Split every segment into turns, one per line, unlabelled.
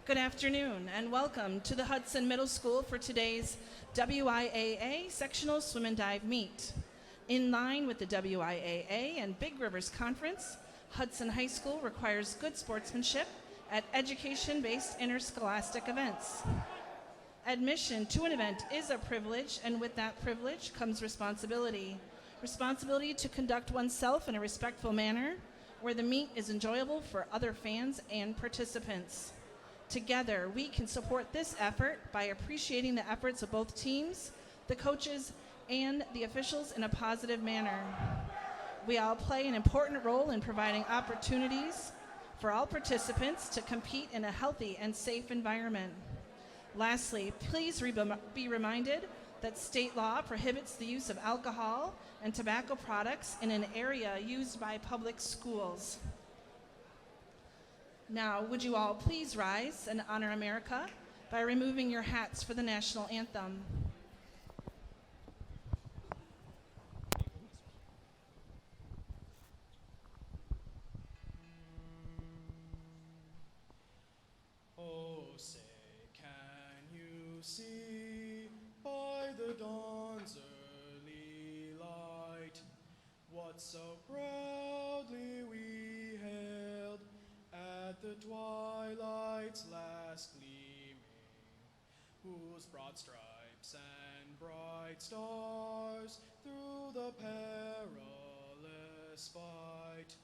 Good afternoon and welcome to the Hudson Middle School for today's WIAA Sectional Swim and Dive Meet. In line with the WIAA and Big Rivers Conference, Hudson High School requires good sportsmanship at education-based interscholastic events. Admission to an event is a privilege, and with that privilege comes responsibility. Responsibility to conduct oneself in a respectful manner where the meet is enjoyable for other fans and participants. Together, we can support this effort by appreciating the efforts of both teams, the coaches, and the officials in a positive manner. We all play an important role in providing opportunities for all participants to compete in a healthy and safe environment. Lastly, please be reminded that state law prohibits the use of alcohol and tobacco products in an area used by public schools. Now, would you all please rise and honor America by removing your hats for the national anthem.
Oh, say, can you see by the dawn's early light what so proudly we hailed at the twilight's last gleaming, whose broad stripes and bright stars through the perilous fight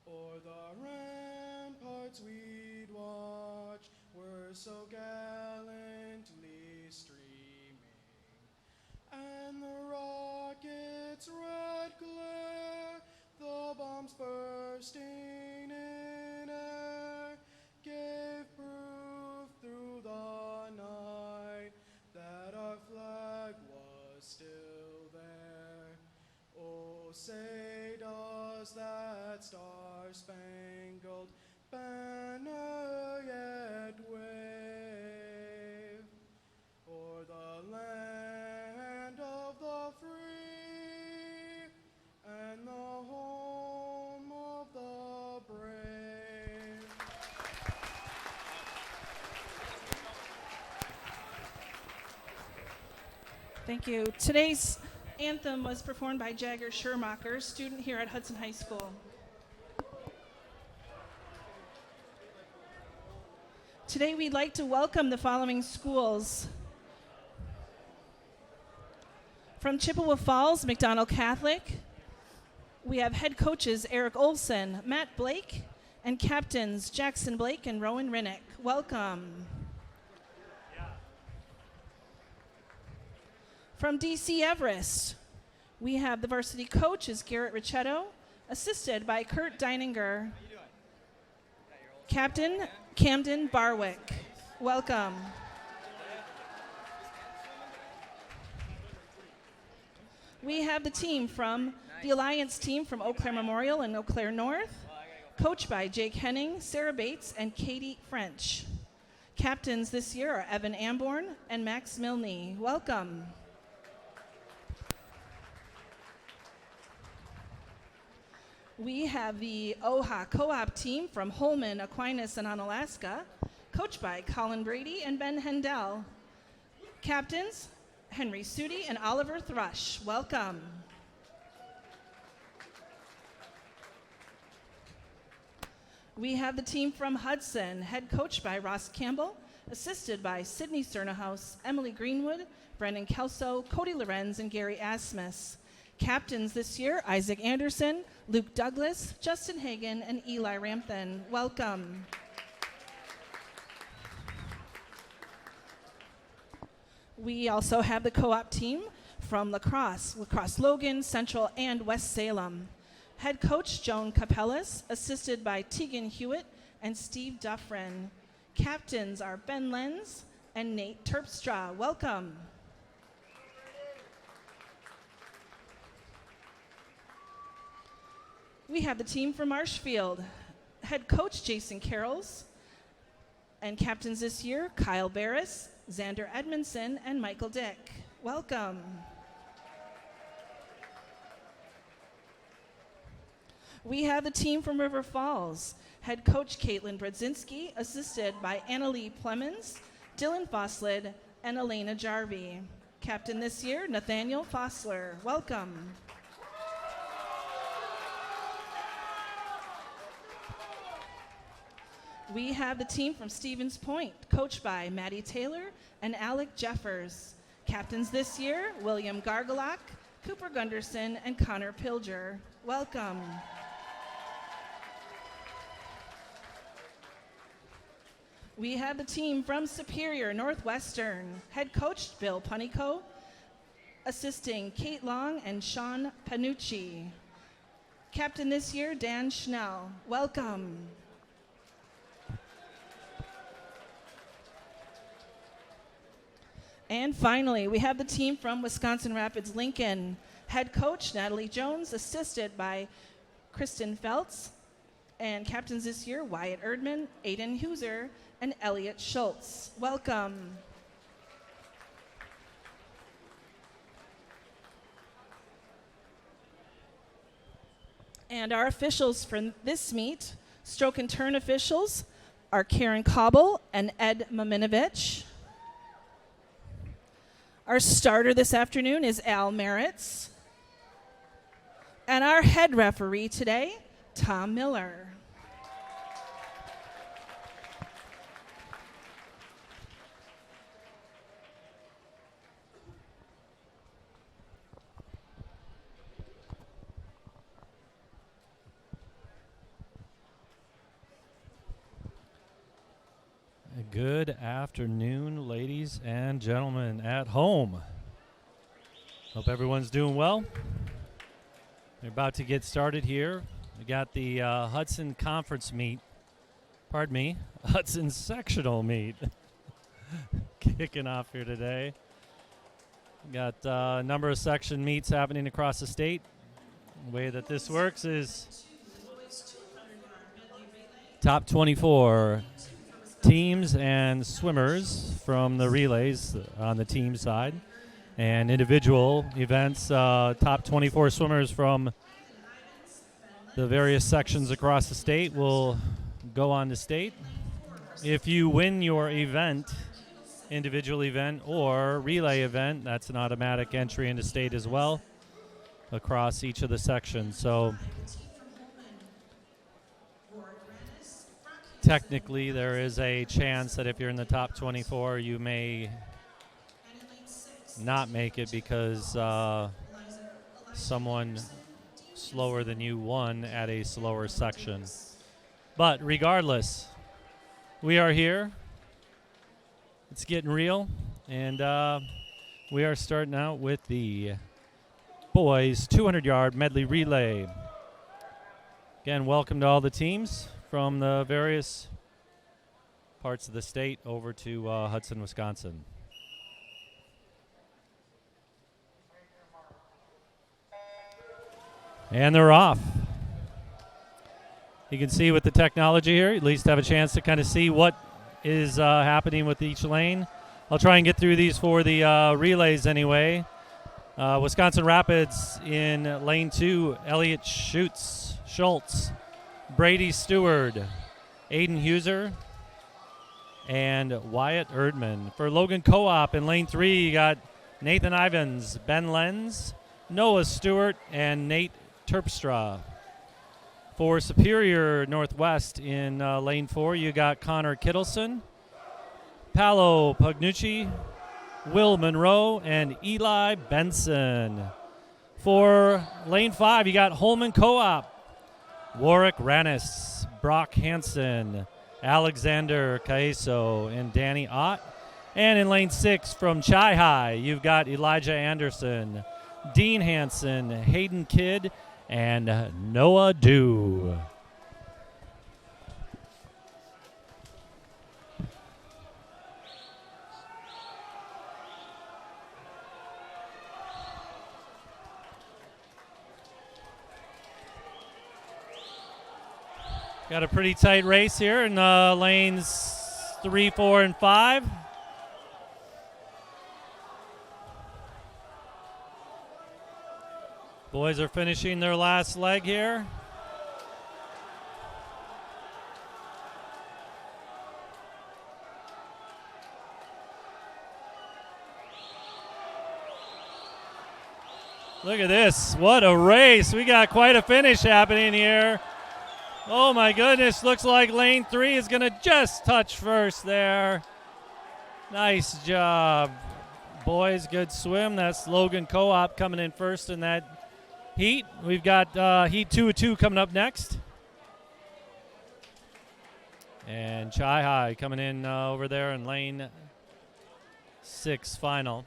o'er the ramparts we'd watch were so gallantly streaming, and the rocket's red glare, the bombs bursting in air, gave proof through the night that our flag was still there. Oh, say does that star-spangled banner yet wave o'er the land of the free and the home of the brave.
Thank you. Today's anthem was performed by Jagger Schermacher, student here at Hudson High School. Today we'd like to welcome the following schools. From Chippewa Falls, McDonald Catholic, we have head coaches Eric Olson, Matt Blake, and captains Jackson Blake and Rowan Rinnick. Welcome. From DC Everest, we have the varsity coach is Garrett Ricchetto, assisted by Kurt Deininger. Captain Camden Barwick. Welcome. We have the team from the Alliance team from Eau Claire Memorial and Eau Claire North, coached by Jake Henning, Sarah Bates, and Katie French. Captains this year are Evan Amborn and Max Milne. Welcome. We have the OHA Co-op team from Holman, Aquinas, and Onalaska, coached by Colin Brady and Ben Hendel. Captains, Henry Sudi and Oliver Thrush. Welcome. We have the team from Hudson, head coached by Ross Campbell, assisted by Sydney Cernahouse, Emily Greenwood, Brendan Kelso, Cody Lorenz, and Gary Asmus. Captains this year, Isaac Anderson, Luke Douglas, Justin Hagan, and Eli Ramthen. Welcome. We also have the co-op team from Lacrosse Logan, Central, and West Salem. Head coach Joan Capellas, assisted by Tegan Hewitt and Steve Duffrin. Captains are Ben Lenz and Nate Terpstra. Welcome. We have the team from Marshfield. Head coach Jason Carrolls, and captains this year Kyle Barris, Xander Edmondson, and Michael Dick. Welcome. We have the team from River Falls. Head coach Caitlin Brodzinski, assisted by Annalie Plemons, Dylan Fosslid, and Elena Jarvie. Captain this year, Nathaniel Fossler. Welcome. We have the team from Stevens Point, coached by Maddie Taylor and Alec Jeffers. Captains this year, William Gargalak, Cooper Gunderson, and Connor Pilger. Welcome. We have the team from Superior Northwestern, head coach Bill Punico, assisting Kate Long and Sean Panucci. Captain this year, Dan Schnell. Welcome. And finally, we have the team from Wisconsin Rapids Lincoln, head coach Natalie Jones, assisted by Kristen Feltz, and captains this year, Wyatt Erdman, Aiden Huser, and Elliot Schultz. Welcome. And our officials for this meet, stroke and turn officials, are Karen Cobble and Ed Maminovich. Our starter this afternoon is Al Meritz. And our head referee today, Tom Miller.
Good afternoon, ladies and gentlemen at home. Hope everyone's doing well. We're about to get started here. We got the Hudson Conference meet. Pardon me, Hudson Sectional meet kicking off here today. We got a number of section meets happening across the state. The way that this works is top 24 teams and swimmers from the relays on the team side, and individual events, top 24 swimmers from the various sections across the state will go on to state. If you win your event, individual event or relay event, that's an automatic entry into state as well across each of the sections. So technically, there is a chance that if you're in the top 24, you may not make it because someone slower than you won at a slower section. But regardless, we are here. It's getting real, and we are starting out with the boys 200-yard medley relay. Again, welcome to all the teams from the various parts of the state over to Hudson, Wisconsin. And they're off. You can see with the technology here, at least have a chance to kind of see what is happening with each lane. I'll try and get through these for the relays anyway. Wisconsin Rapids in lane 2, Elliot Schultz, Brady Stewart, Aiden Huser, and Wyatt Erdman. For Logan Co-op in lane 3, you got Nathan Ivins, Ben Lenz, Noah Stewart, and Nate Terpstra. For Superior Northwest in lane 4, you got Connor Kittleson, Paolo Pugnucci, Will Monroe, and Eli Benson. For lane 5, you got Holman Co-op, Warwick Rannis, Brock Hansen, Alexander Caeso, and Danny Ott. And in lane 6 from Chi High, you've got Elijah Anderson, Dean Hansen, Hayden Kidd, and Noah Dew. Got a pretty tight race here in lanes 3, 4, and 5. Boys are finishing their last leg here. Look at this. What a race. We got quite a finish happening here. Oh, my goodness. Looks like lane 3 is going to just touch first there. Nice job. Boys, good swim. That's Logan Co-op coming in first in that heat. We've got heat 2 of 2 coming up next. And Chai High coming in over there in lane 6 final.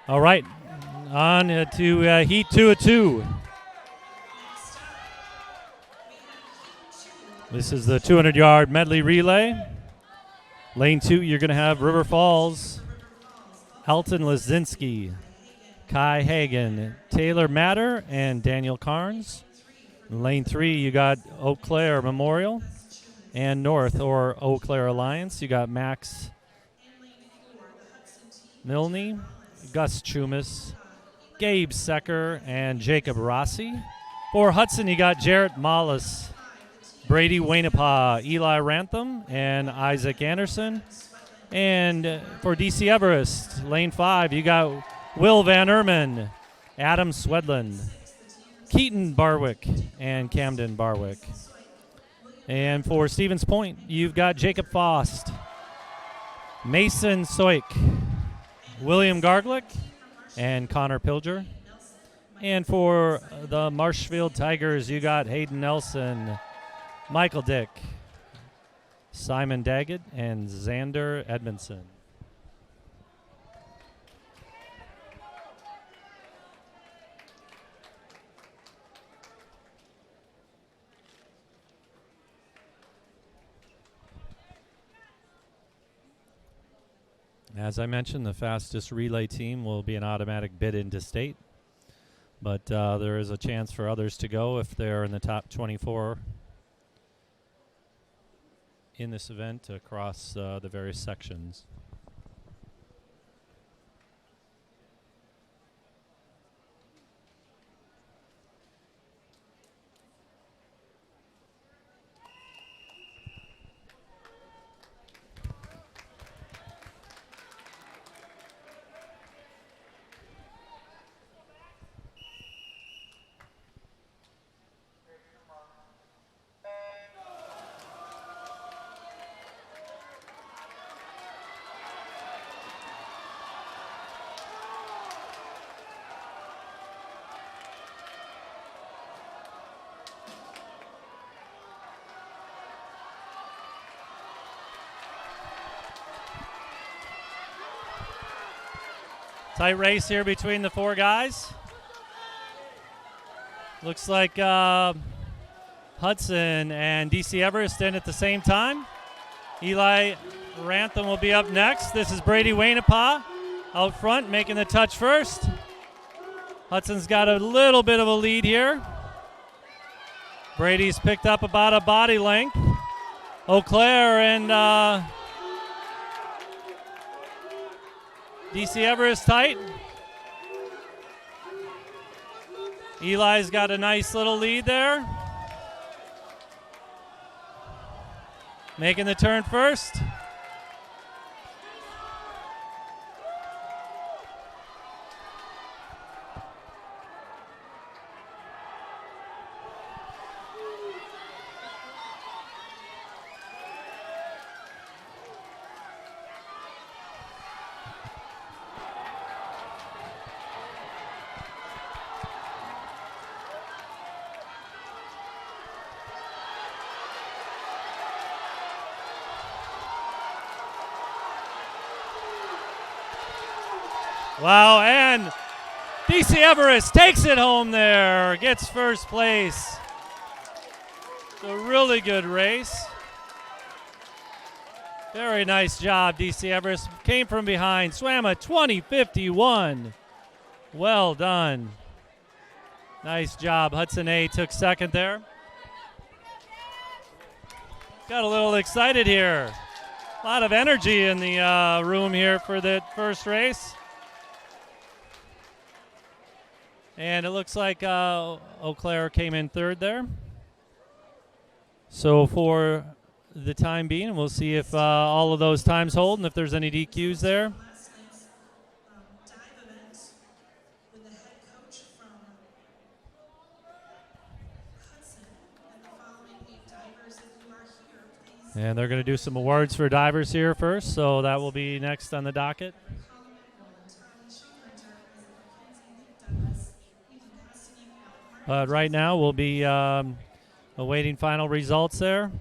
All right, on to heat 2 of 2. This is the 200-yard medley relay. Lane 2, you're going to have River Falls, Alton Lazinski, Kai Hagen, Taylor Matter, and Daniel Carnes. In lane 3, you got Eau Claire Memorial and North or Eau Claire Alliance. You got Max Milne, Gus Chumas, Gabe Secker, and Jacob Rossi. For Hudson, you got Jarrett Mollis, Brady Wainapa, Eli Rantham, and Isaac Anderson. And for DC Everest, lane 5, you got Will Van Erman, Adam Swedland, Keaton Barwick, and Camden Barwick. And for Stevens Point, you've got Jacob Faust, Mason Soik, William Garglick, and Connor Pilger. And for the Marshfield Tigers, you got Hayden Nelson, Michael Dick, Simon Daggett, and Xander Edmondson. As I mentioned, the fastest relay team will be an automatic bid into state, but there is a chance for others to go if they're in the top 24 in this event across the various sections. Tight race here between the 4 guys. Looks like Hudson and DC Everest in at the same time. Eli Rantham will be up next. This is Brady Wainapa out front, making the touch first. Hudson's got a little bit of a lead here. Brady's picked up about a body length. Eau Claire and DC Everest tight. Eli's got a nice little lead there. Making the turn first. Wow, and DC Everest takes it home there, gets first place. It's a really good race. Very nice job, DC Everest. Came from behind, swam a 20:51. Well done. Nice job. Hudson A took second there. Got a little excited here. A lot of energy in the room here for the first race. And it looks like Eau Claire came in third there. So for the time being, and we'll see if all of those times hold and if there's any DQs there.
Last night's dive event with the head coach from Hudson and the following 8 divers. If you are here, please.
And they're going to do some awards for divers here first, so that will be next on the docket. But right now we'll be awaiting final results there.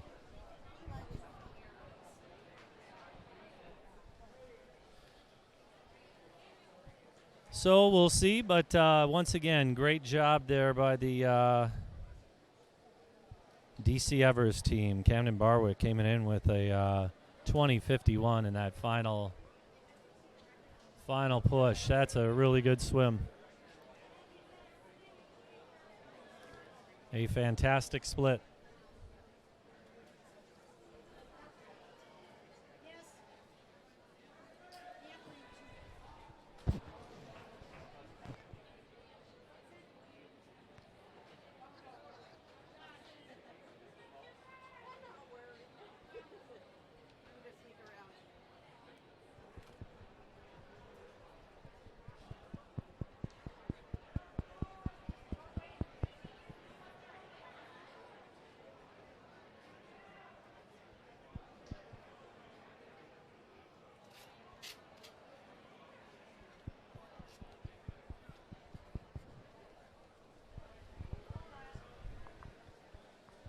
So we'll see, but once again, great job there by the DC Everest team. Camden Barwick came in with a 20:51 in that final push. That's a really good swim. A fantastic split.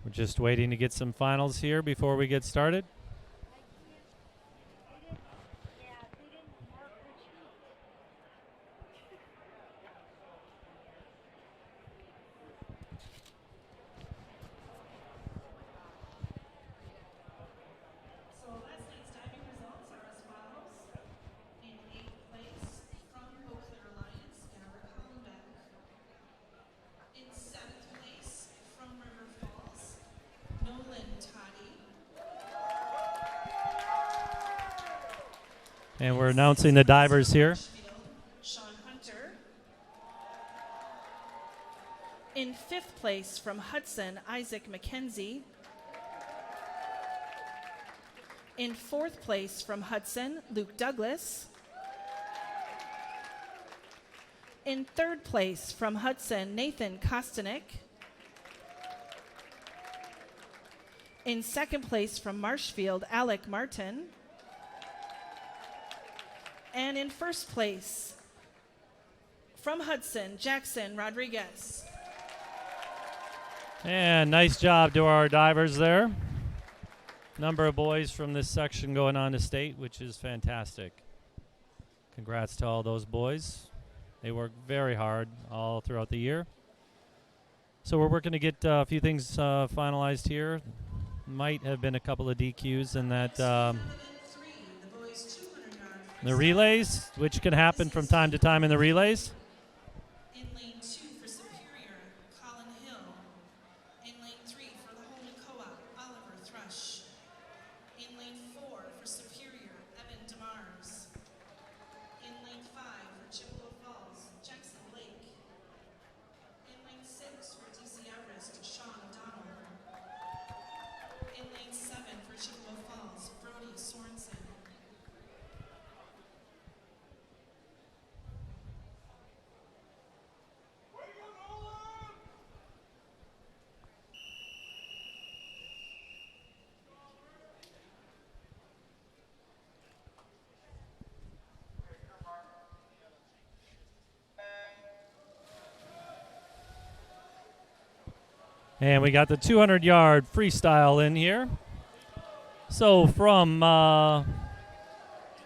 We're just waiting to get some finals here before we get started.
So last night's diving results are as follows. In 8th place from Eau Claire Alliance, Gabber Hollenbeck. In 7th place from River Falls, Nolan Toddy.
And we're announcing the divers here.
Sean Hunter. In 5th place from Hudson, Isaac McKenzie. In 4th place from Hudson, Luke Douglas. In 3rd place from Hudson, Nathan Kostanek. In 2nd place from Marshfield, Alec Martin. And in 1st place from Hudson, Jackson Rodriguez.
And nice job to our divers there. Number of boys from this section going on to state, which is fantastic. Congrats to all those boys. They work very hard all throughout the year. So we're working to get a few things finalized here. Might have been a couple of DQs in that the relays, which can happen from time to time in the relays.
In lane 2 for Superior, Colin Hill. In lane 3 for the Holman Co-op, Oliver Thrush. In lane 4 for Superior, Evan DeMars. In lane 5 for Chippewa Falls, Jackson Blake. In lane 6 for DC Everest, Sean O'Donnell. In lane 7 for Chippewa Falls, Brody Sorensen.
And we got the 200-yard freestyle in here. So from the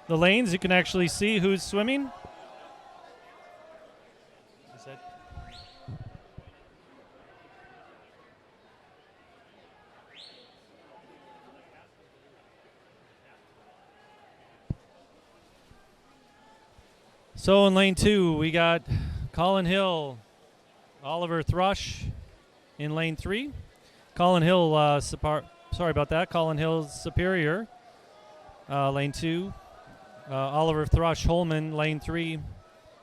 lanes, you can actually see who's swimming. So in lane 2, we got Colin Hill, Oliver Thrush in lane 3. Colin Hill, sorry about that. Colin Hill Superior, lane 2. Oliver Thrush Holman, lane 3.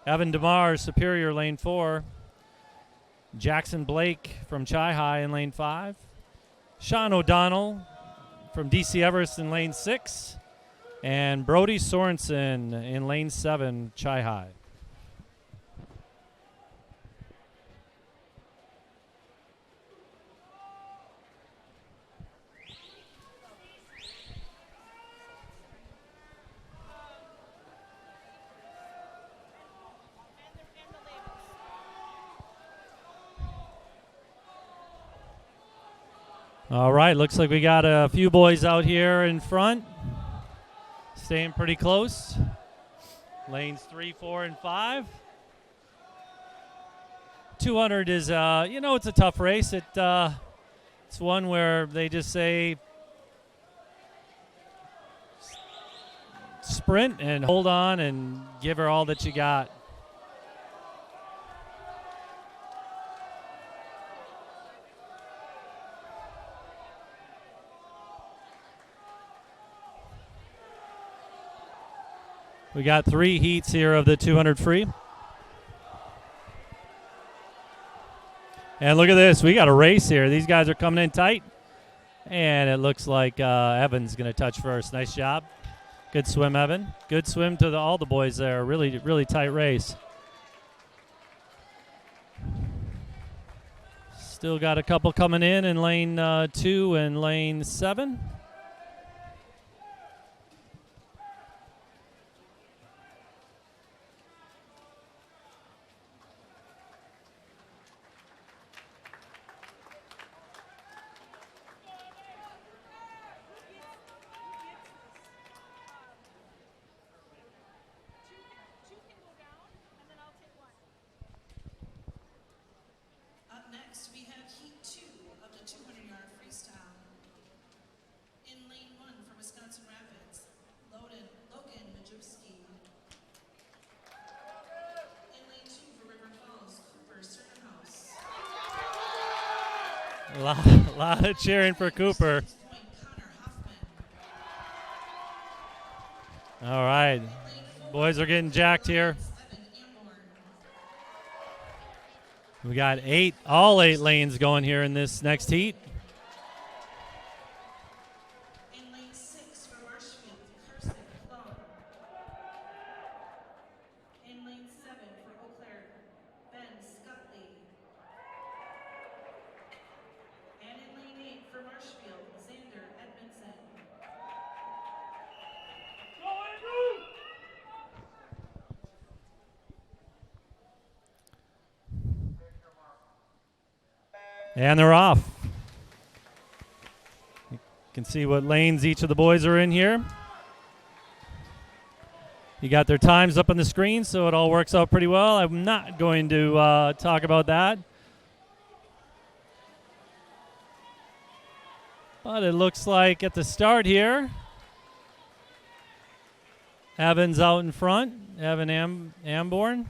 Evan DeMar Superior, lane 4. Jackson Blake from Chi High in lane 5. Sean O'Donnell from DC Everest in lane 6, and Brody Sorensen in lane 7, Chi High. All right, looks like we got a few boys out here in front, staying pretty close. Lanes 3, 4, and 5. 200 is, it's a tough race. It's one where they just say sprint and hold on and give her all that you got. We got 3 heats here of the 200 free. And look at this. We got a race here. These guys are coming in tight. And it looks like Evan's going to touch first. Nice job. Good swim, Evan. Good swim to all the boys there. Really, really tight race. Still got a couple coming in lane 2 and lane 7. A lot of cheering for Cooper. All right. Boys are getting jacked here. We got all 8 lanes going here in this next heat. And they're off. You can see what lanes each of the boys are in here. You got their times up on the screen, so it all works out pretty well. I'm not going to talk about that. But it looks like at the start here, Evan's out in front, Evan Amborn.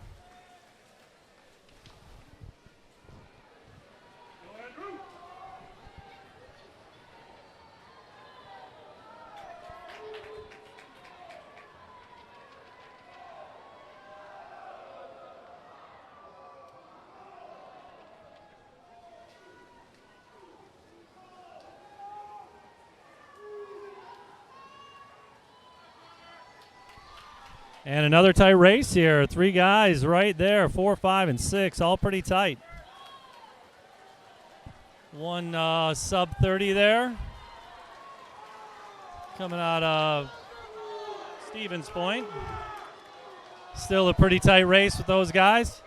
And another tight race here. 3 guys right there, 4, 5, and 6, all pretty tight. One sub 30 there. Coming out of Stevens Point. Still a pretty tight race with those guys.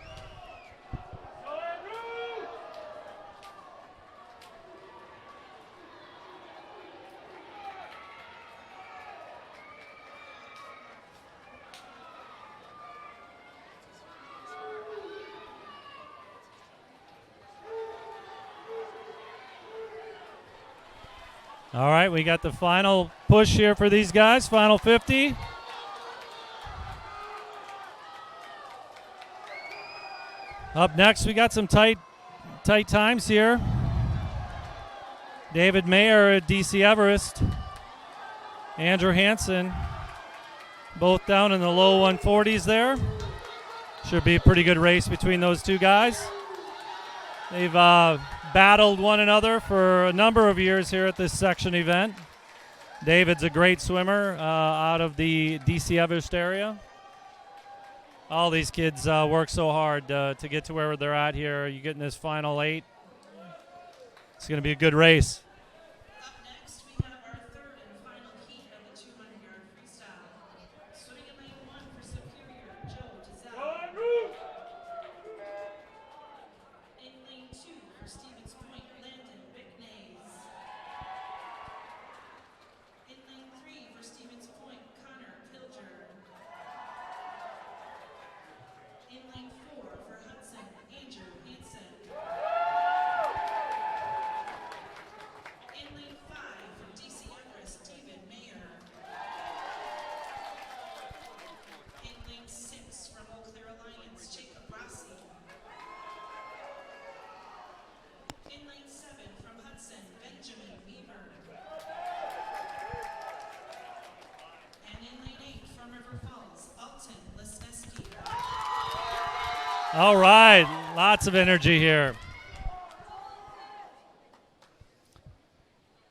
All right, we got the final push here for these guys, final 50. Up next, we got some tight times here. David Mayer at DC Everest. Andrew Hansen, both down in the low 140s there. Should be a pretty good race between those 2 guys. They've battled one another for a number of years here at this section event. David's a great swimmer out of the DC Everest area. All these kids work so hard to get to where they're at here. You get in this final 8. It's going to be a good race.
Up next, we have our third and final heat of the 200-yard freestyle. Swimming in lane 1 for Superior, Joe Dizelle. In lane 2 for Stevens Point, Landon Bicknays. In lane 3 for Stevens Point, Connor Pilger. In lane 4 for Hudson, Andrew Hansen. In lane 5 for DC Everest, David Mayer. In lane 6 from Eau Claire Alliance, Jacob Rossi. In lane 7 from Hudson, Benjamin Weaver. And in lane 8 from River Falls, Alton Lesneski.
All right, lots of energy here.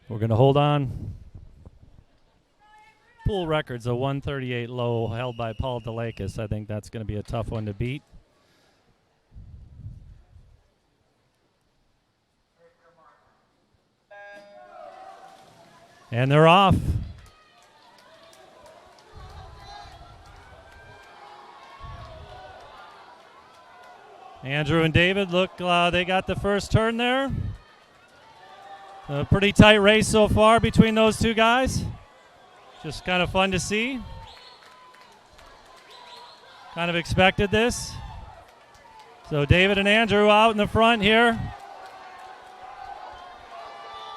We're going to hold on. Pool record's a 138 low held by Paul DeLakis. I think that's going to be a tough one to beat. And they're off. Andrew and David, look, they got the first turn there. A pretty tight race so far between those two guys. Just kind of fun to see. Kind of expected this. So David and Andrew out in the front here.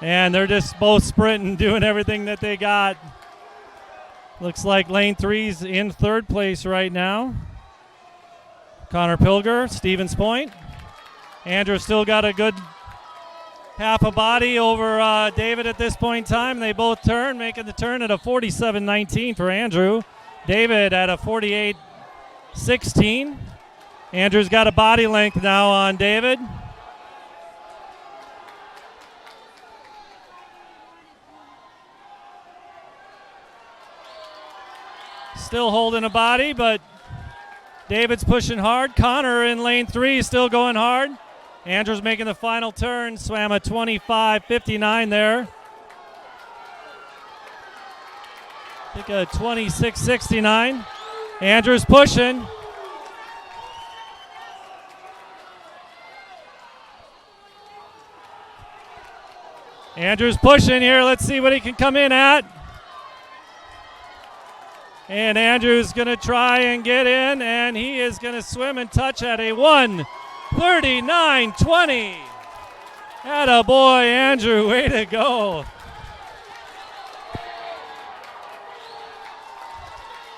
And they're just both sprinting, doing everything that they got. Looks like lane 3's in third place right now. Connor Pilger, Stevens Point. Andrew still got a good half a body over David at this point in time. They both turn, making the turn at a 47.19 for Andrew. David at a 48.16. Andrew's got a body length now on David. Still holding a body, but David's pushing hard. Connor in lane 3 still going hard. Andrew's making the final turn. Swam a 25.59 there. I think a 26.69. Andrew's pushing. Andrew's pushing here. Let's see what he can come in at. And Andrew's going to try and get in, and he is going to swim and touch at a 1:39.20. Atta boy, Andrew, way to go.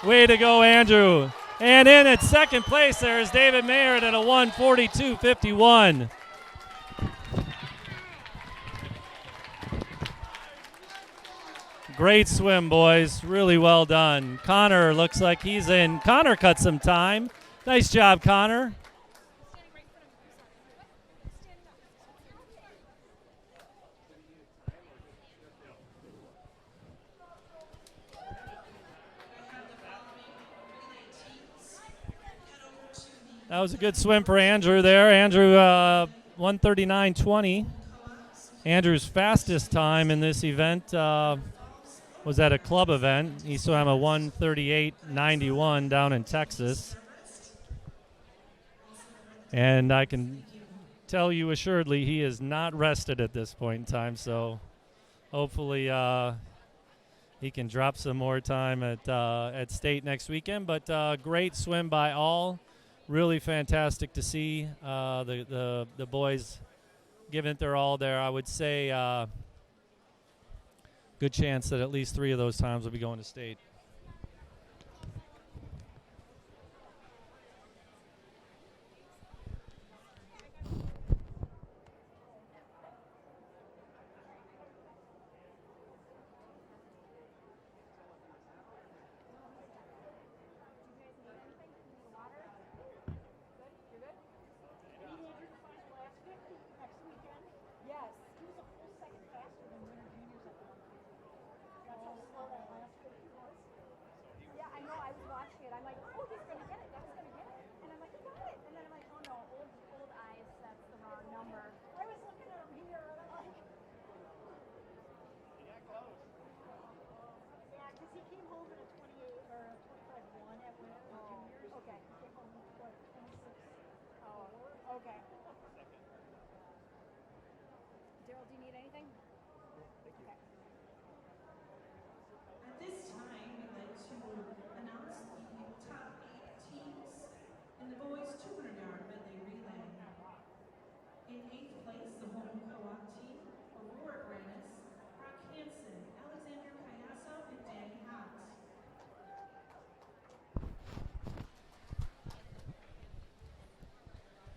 Way to go, Andrew. And in at second place there is David Mayer at a 1:42.51. Great swim, boys. Really well done. Connor looks like he's in. Connor cut some time. Nice job, Connor. That was a good swim for Andrew there. Andrew, 1:39.20. Andrew's fastest time in this event was at a club event. He swam a 1:38.91 down in Texas. And I can tell you assuredly he is not rested at this point in time, so hopefully he can drop some more time at state next weekend. But great swim by all. Really fantastic to see the boys giving it their all there. I would say good chance that at least 3 of those times will be going to state.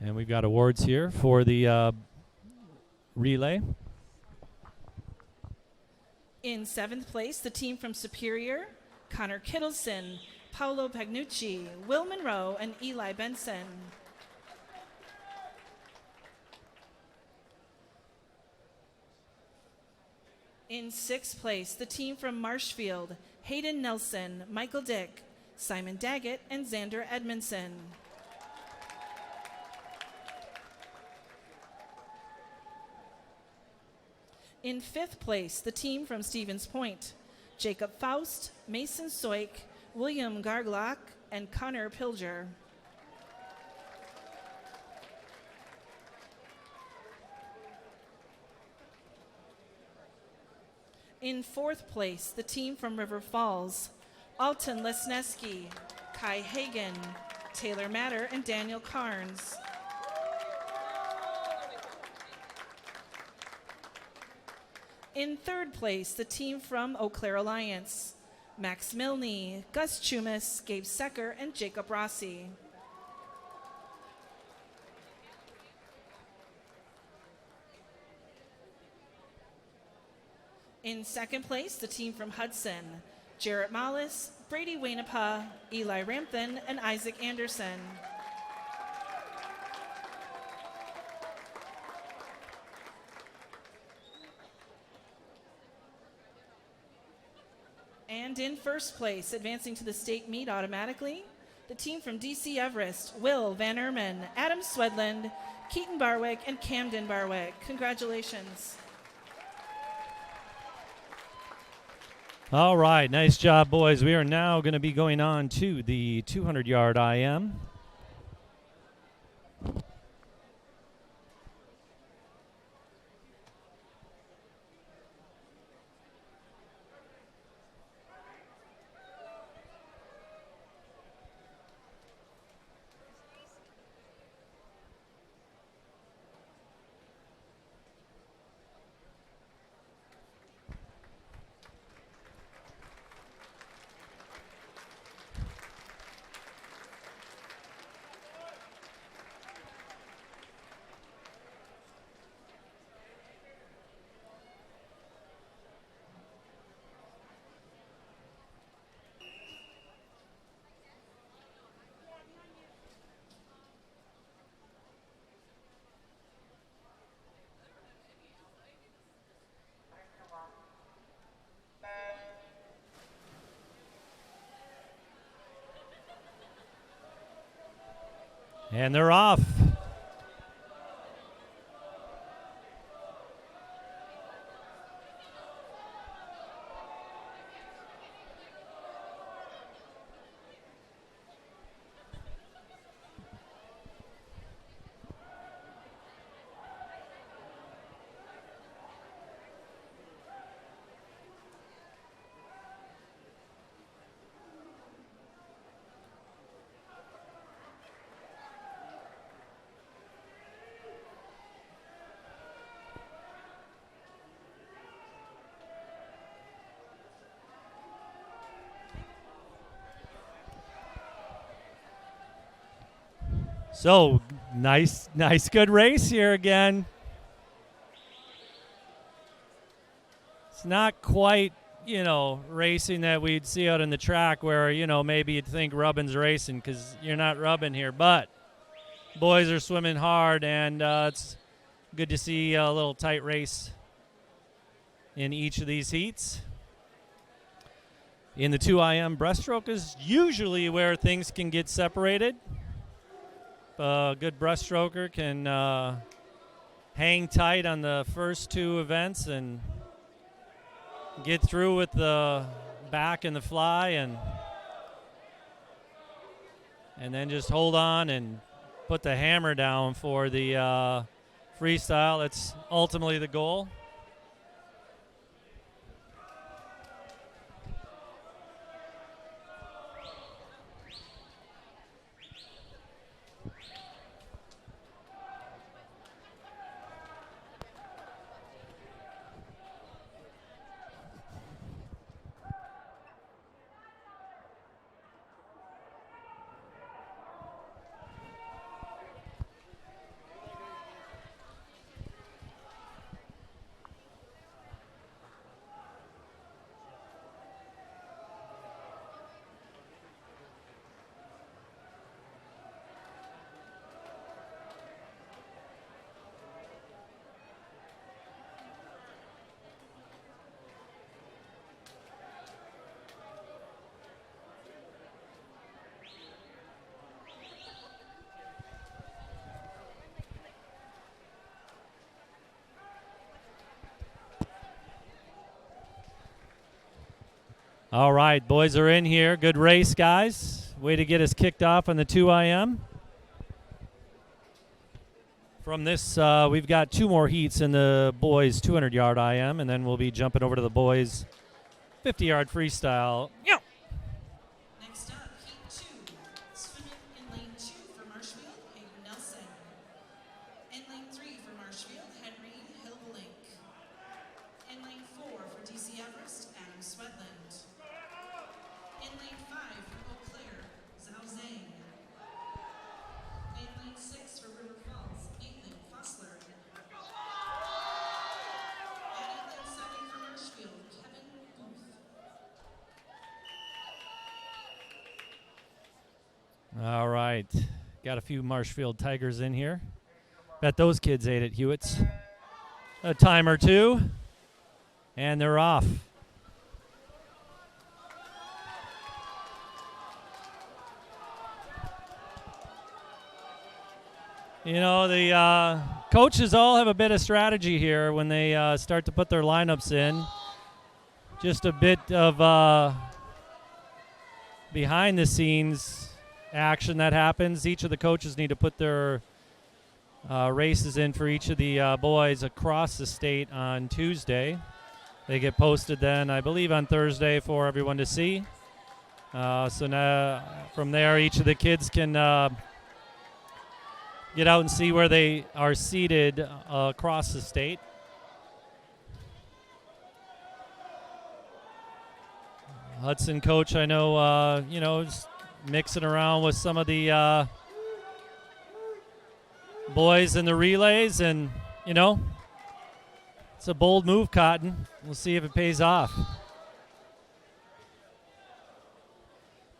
And we've got awards here for the relay.
In 7th place, the team from Superior, Connor Kittleson, Paolo Pagnucci, Will Monroe, and Eli Benson. In 6th place, the team from Marshfield, Hayden Nelson, Michael Dick, Simon Daggett, and Xander Edmondson. In 5th place, the team from Stevens Point, Jacob Faust, Mason Soik, William Garglock, and Connor Pilger. In 4th place, the team from River Falls, Alton Lesneski, Kai Hagen, Taylor Matter, and Daniel Carnes. In 3rd place, the team from Eau Claire Alliance, Max Milne, Gus Chumas, Gabe Secker, and Jacob Rossi. In 2nd place, the team from Hudson, Jarrett Mollis, Brady Wainapa, Eli Rampton, and Isaac Anderson. And in 1st place, advancing to the state meet automatically, the team from DC Everest, Will Van Erman, Adam Swedland, Keaton Barwick, and Camden Barwick. Congratulations.
All right, nice job, boys. We are now going to be going on to the 200-yard IM. And they're off. So, nice, good race here again. It's not quite, racing that we'd see out in the track where, maybe you'd think rubbin's racing because you're not rubbing here. But boys are swimming hard, and it's good to see a little tight race in each of these heats. In the 2IM, breaststroke is usually where things can get separated. A good breaststroker can hang tight on the first two events and get through with the back and the fly, and then just hold on and put the hammer down for the freestyle. That's ultimately the goal. All right, boys are in here. Good race, guys. Way to get us kicked off on the 2 IM. From this, we've got 2 more heats in the boys' 200-yard IM, and then we'll be jumping over to the boys' 50-yard freestyle. Yeah.
Next up, Heat 2. Swimming in lane 2 for Marshfield, Hayden Nelson. In lane 3 for Marshfield, Henry Hillblink. In lane 4 for DC Everest, Adam Swedland. In lane 5 for Eau Claire, Zhao Zhang. In lane 6 for River Falls, Ethan Fossler. And in lane 7 for Marshfield, Kevin Booth.
All right. Got a few Marshfield Tigers in here. Bet those kids ate at Hewitt's. A time or two, and they're off. You know, the coaches all have a bit of strategy here when they start to put their lineups in. Just a bit of behind-the-scenes action that happens. Each of the coaches need to put their races in for each of the boys across the state on Tuesday. They get posted then, I believe, on Thursday for everyone to see. So now from there, each of the kids can get out and see where they are seated across the state. Hudson coach, I know, is mixing around with some of the boys in the relays, and, it's a bold move, Cotton. We'll see if it pays off.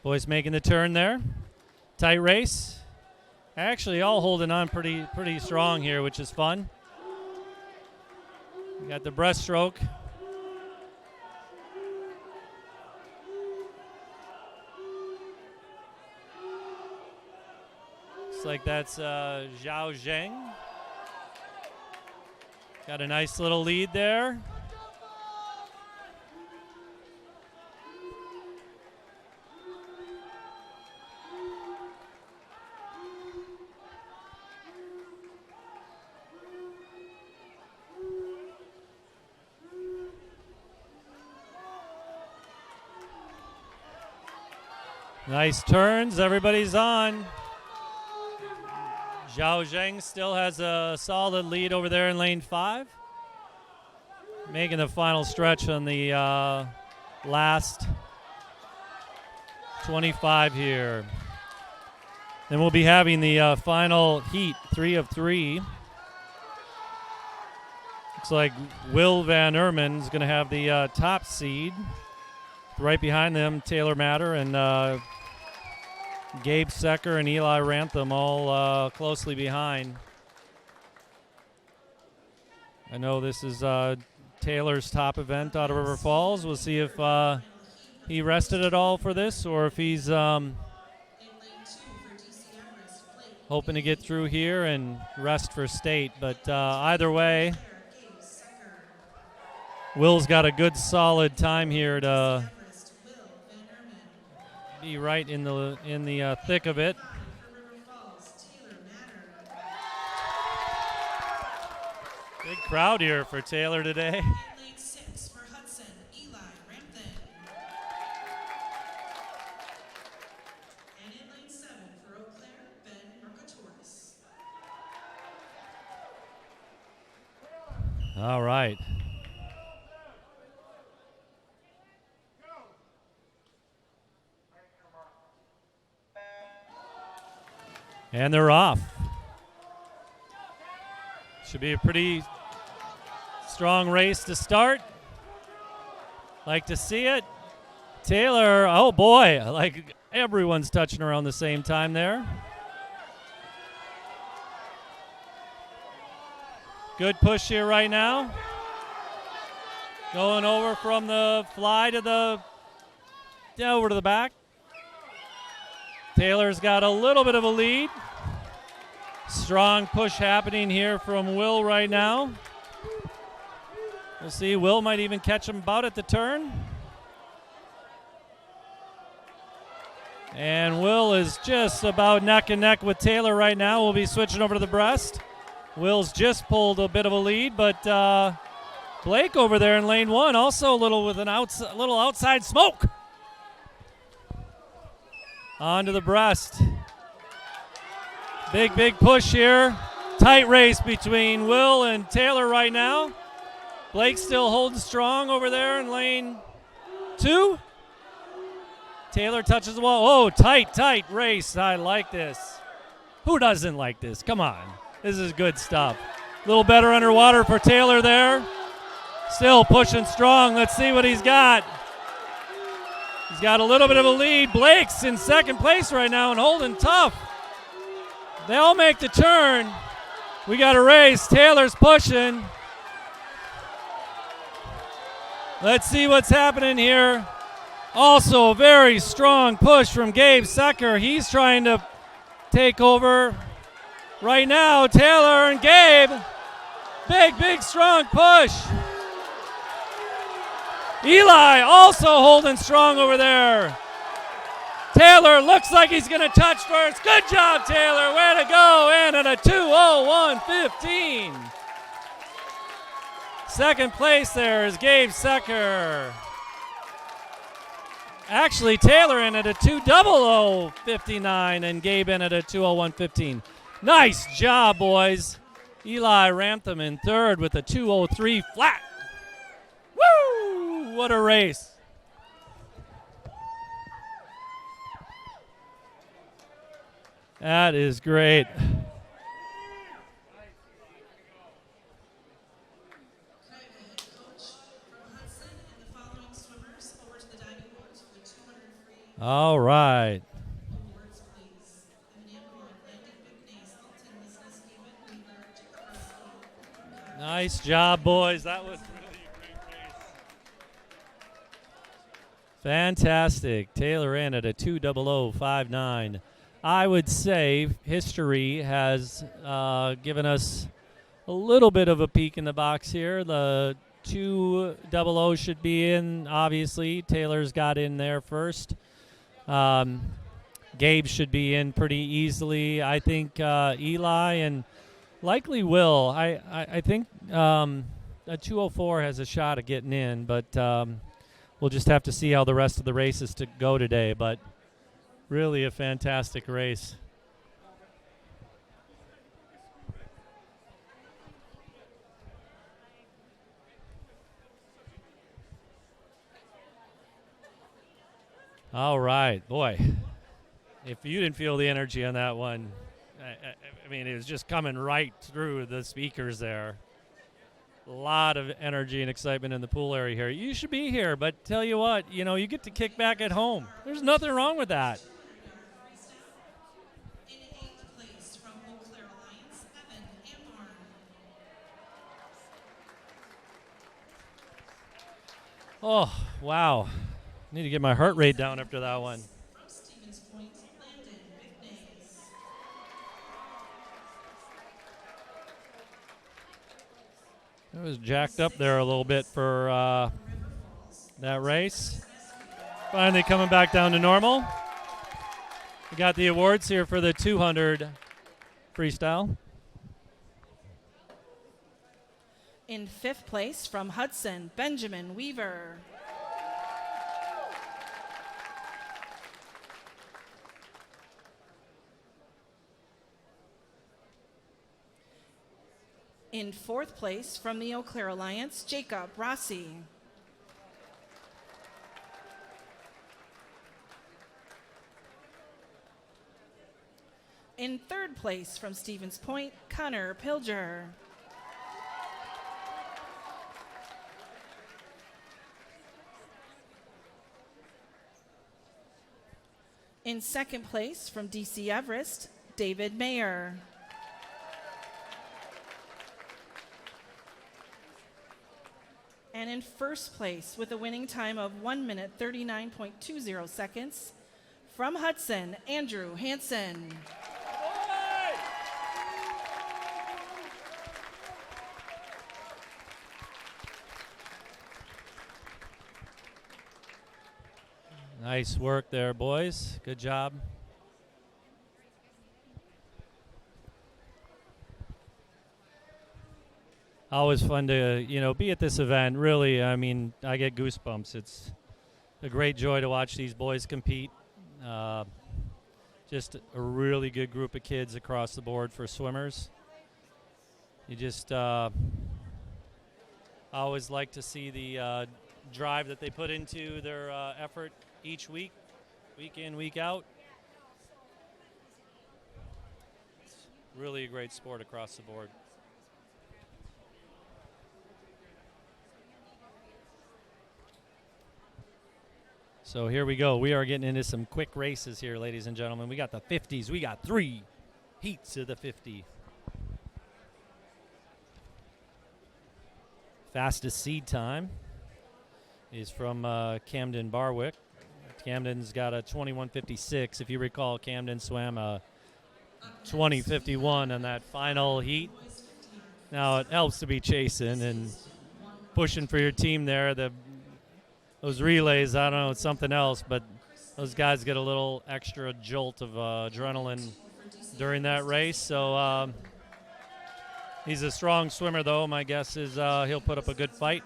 Boys making the turn there. Tight race. Actually, all holding on pretty strong here, which is fun. We got the breaststroke. Looks like that's Zhao Zheng. Got a nice little lead there. Nice turns, everybody's on. Zhao Zheng still has a solid lead over there in lane 5. Making the final stretch on the last 25 here. Then we'll be having the final heat, 3 of 3. Looks like Will Van Erman is going to have the top seed. Right behind them, Taylor Matter and Gabe Secker and Eli Rantham all closely behind. I know this is Taylor's top event out of River Falls. We'll see if he rested at all for this or if he's hoping to get through here and rest for state. But either way, Will's got a good solid time here to be right in the thick of it. Big crowd here for Taylor today.
In lane 6 for Hudson, Eli Rampton. And in lane 7 for Eau Claire, Ben Mercatoris.
All right. And they're off. Should be a pretty strong race to start. Like to see it. Taylor, oh boy, like everyone's touching around the same time there. Good push here right now. Going over from the fly to over to the back. Taylor's got a little bit of a lead. Strong push happening here from Will right now. We'll see. Will might even catch him about at the turn. And Will is just about neck and neck with Taylor right now. We'll be switching over to the breast. Will's just pulled a bit of a lead, but Blake over there in lane 1 also a little with little outside smoke. On to the breast. Big push here. Tight race between Will and Taylor right now. Blake still holding strong over there in lane 2. Taylor touches the wall. Oh, tight race. I like this. Who doesn't like this? Come on. This is good stuff. A little better underwater for Taylor there. Still pushing strong. Let's see what he's got. He's got a little bit of a lead. Blake's in second place right now and holding tough. They all make the turn. We got a race. Taylor's pushing. Let's see what's happening here. Also a very strong push from Gabe Secker. He's trying to take over right now. Taylor and Gabe. Big, strong push. Eli also holding strong over there. Taylor looks like he's going to touch first. Good job, Taylor. Way to go. And at a 2:01.15. Second place there is Gabe Secker. Actually, Taylor in at a 2:00.59 and Gabe in at a 2:01.15. Nice job, boys. Eli Rantham in third with a 2:03 flat. Woo! What a race. That is great. All right. Nice job, boys. That was really a great race. Fantastic. Taylor in at a 2:00.59. I would say history has given us a little bit of a peek in the box here. The 2:00 should be in, obviously. Taylor's got in there first. Gabe should be in pretty easily. I think Eli and likely Will. I think a 2:04 has a shot at getting in, but we'll just have to see how the rest of the races go today. But really a fantastic race. All right, boy. If you didn't feel the energy on that one, I mean, it was just coming right through the speakers there. A lot of energy and excitement in the pool area here. You should be here, but tell you what, you get to kick back at home. There's nothing wrong with that. Oh, wow. Need to get my heart rate down after that one. It was jacked up there a little bit for that race. Finally coming back down to normal. We got the awards here for the 200 freestyle.
In fifth place from Hudson, Benjamin Weaver. In fourth place from the Eau Claire Alliance, Jacob Rossi. In third place from Stevens Point, Connor Pilger. In second place from DC Everest, David Mayer. And in first place with a winning time of 1 minute 39.20 seconds from Hudson, Andrew Hansen.
Nice work there, boys. Good job. Always fun to, be at this event. Really, I mean, I get goosebumps. It's a great joy to watch these boys compete. Just a really good group of kids across the board for swimmers. You just always like to see the drive that they put into their effort each week in, week out. It's really a great sport across the board. So here we go. We are getting into some quick races here, ladies and gentlemen. We got the 50s. We got 3 heats of the 50. Fastest seed time is from Camden Barwick. Camden's got a 21:56. If you recall, Camden swam a 20:51 on that final heat. Now it helps to be chasing and pushing for your team there. Those relays, I don't know, it's something else, but those guys get a little extra jolt of adrenaline during that race. So he's a strong swimmer, though. My guess is he'll put up a good fight.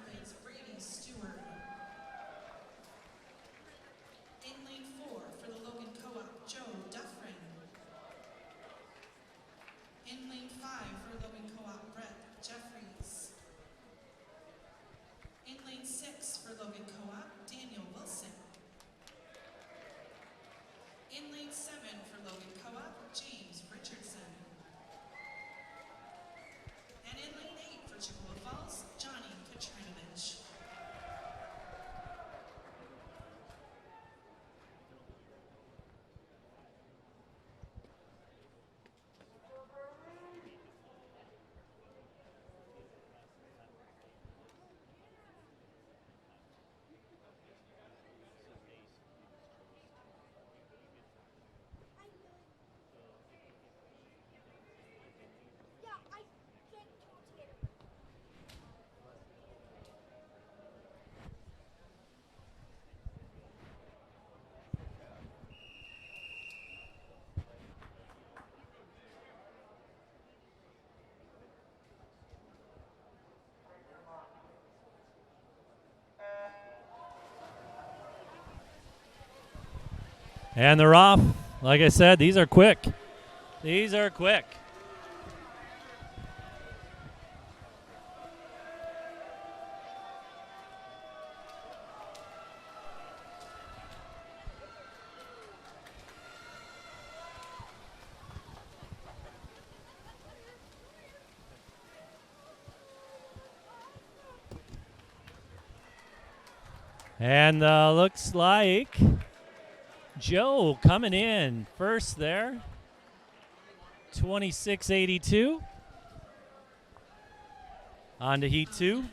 And they're off. Like I said, these are quick. These are quick. And looks like Joe coming in first there, 26:82. On to heat 2.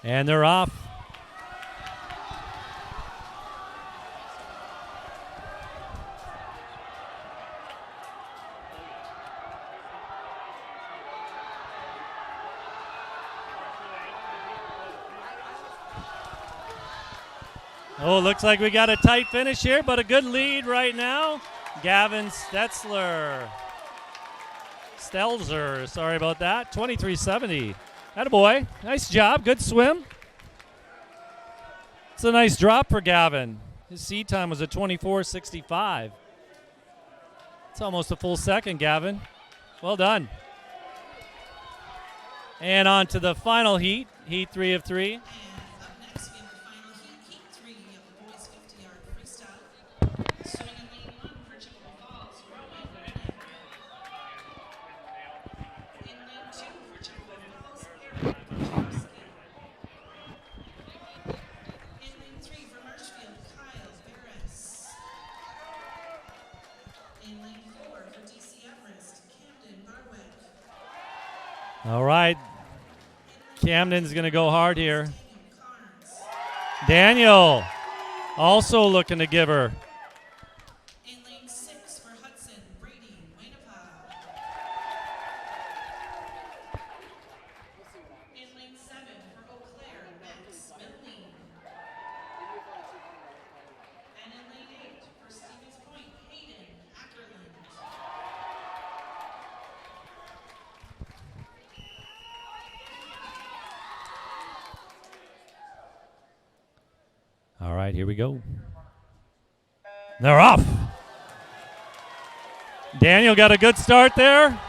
And they're off. Oh, looks like we got a tight finish here, but a good lead right now. Gavin Stelzer, sorry about that, 23:70. Attaboy, nice job, good swim. It's a nice drop for Gavin. His seed time was a 24:65. It's almost a full second, Gavin. Well done. And on to the final heat, heat 3 of 3.
And up next, we have the final heat 3 of the boys 50-yard freestyle. Swimming in lane 1 for Chippewa Falls, Rowan Brennan. In lane 2 for Chippewa Falls, Aaron Wojcicki. In lane 3 for Marshfield, Kyle Barris. In lane 4 for DC Everest, Camden Barwick.
All right. Camden's going to go hard here. Daniel also looking to give her.
In lane 6 for Hudson, Brady Wainapa. In lane 7 for Eau Claire, Max Medley. And in lane 8 for Stevens Point, Hayden Ackerland.
All right, here we go. They're off. Daniel got a good start there.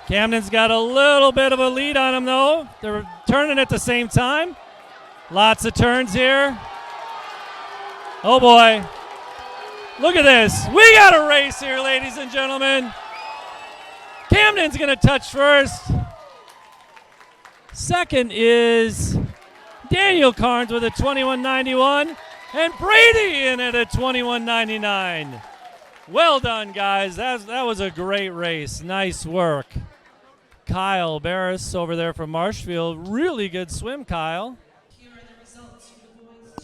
Camden's got a little bit of a lead on him, though. They're turning at the same time. Lots of turns here. Oh, boy. Look at this. We got a race here, ladies and gentlemen. Camden's going to touch first. Second is Daniel Carnes with a 21.91, and Brady in at a 21.99. Well done, guys. That was a great race. Nice work. Kyle Barris over there from Marshfield. Really good swim, Kyle.
Here are the results for the boys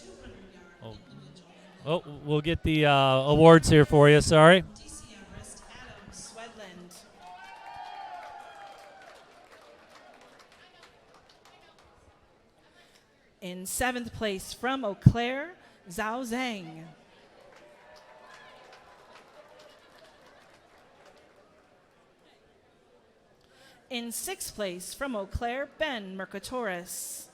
200-yard individual.
Oh, we'll get the awards here for you. Sorry.
DC Everest, Adam Swedland. In 7th place from Eau Claire, Zhao Zhang. In 6th place from Eau Claire, Ben Mercatoris.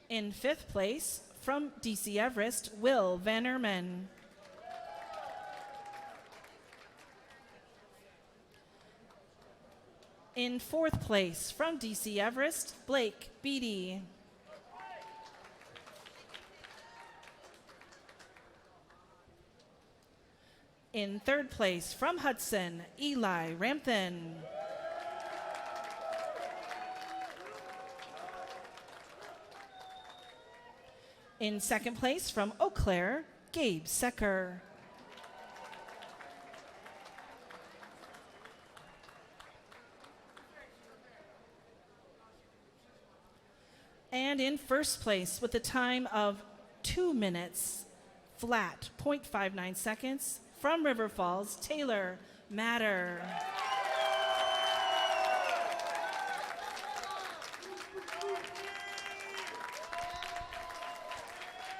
In 5th place from DC Everest, Will Van Ermen. In 4th place from DC Everest, Blake Beatty. In 3rd place from Hudson, Eli Rampton. In 2nd place from Eau Claire, Gabe Secker. And in 1st place with a time of 2 minutes, flat, 0.59 seconds, from River Falls, Taylor Matter.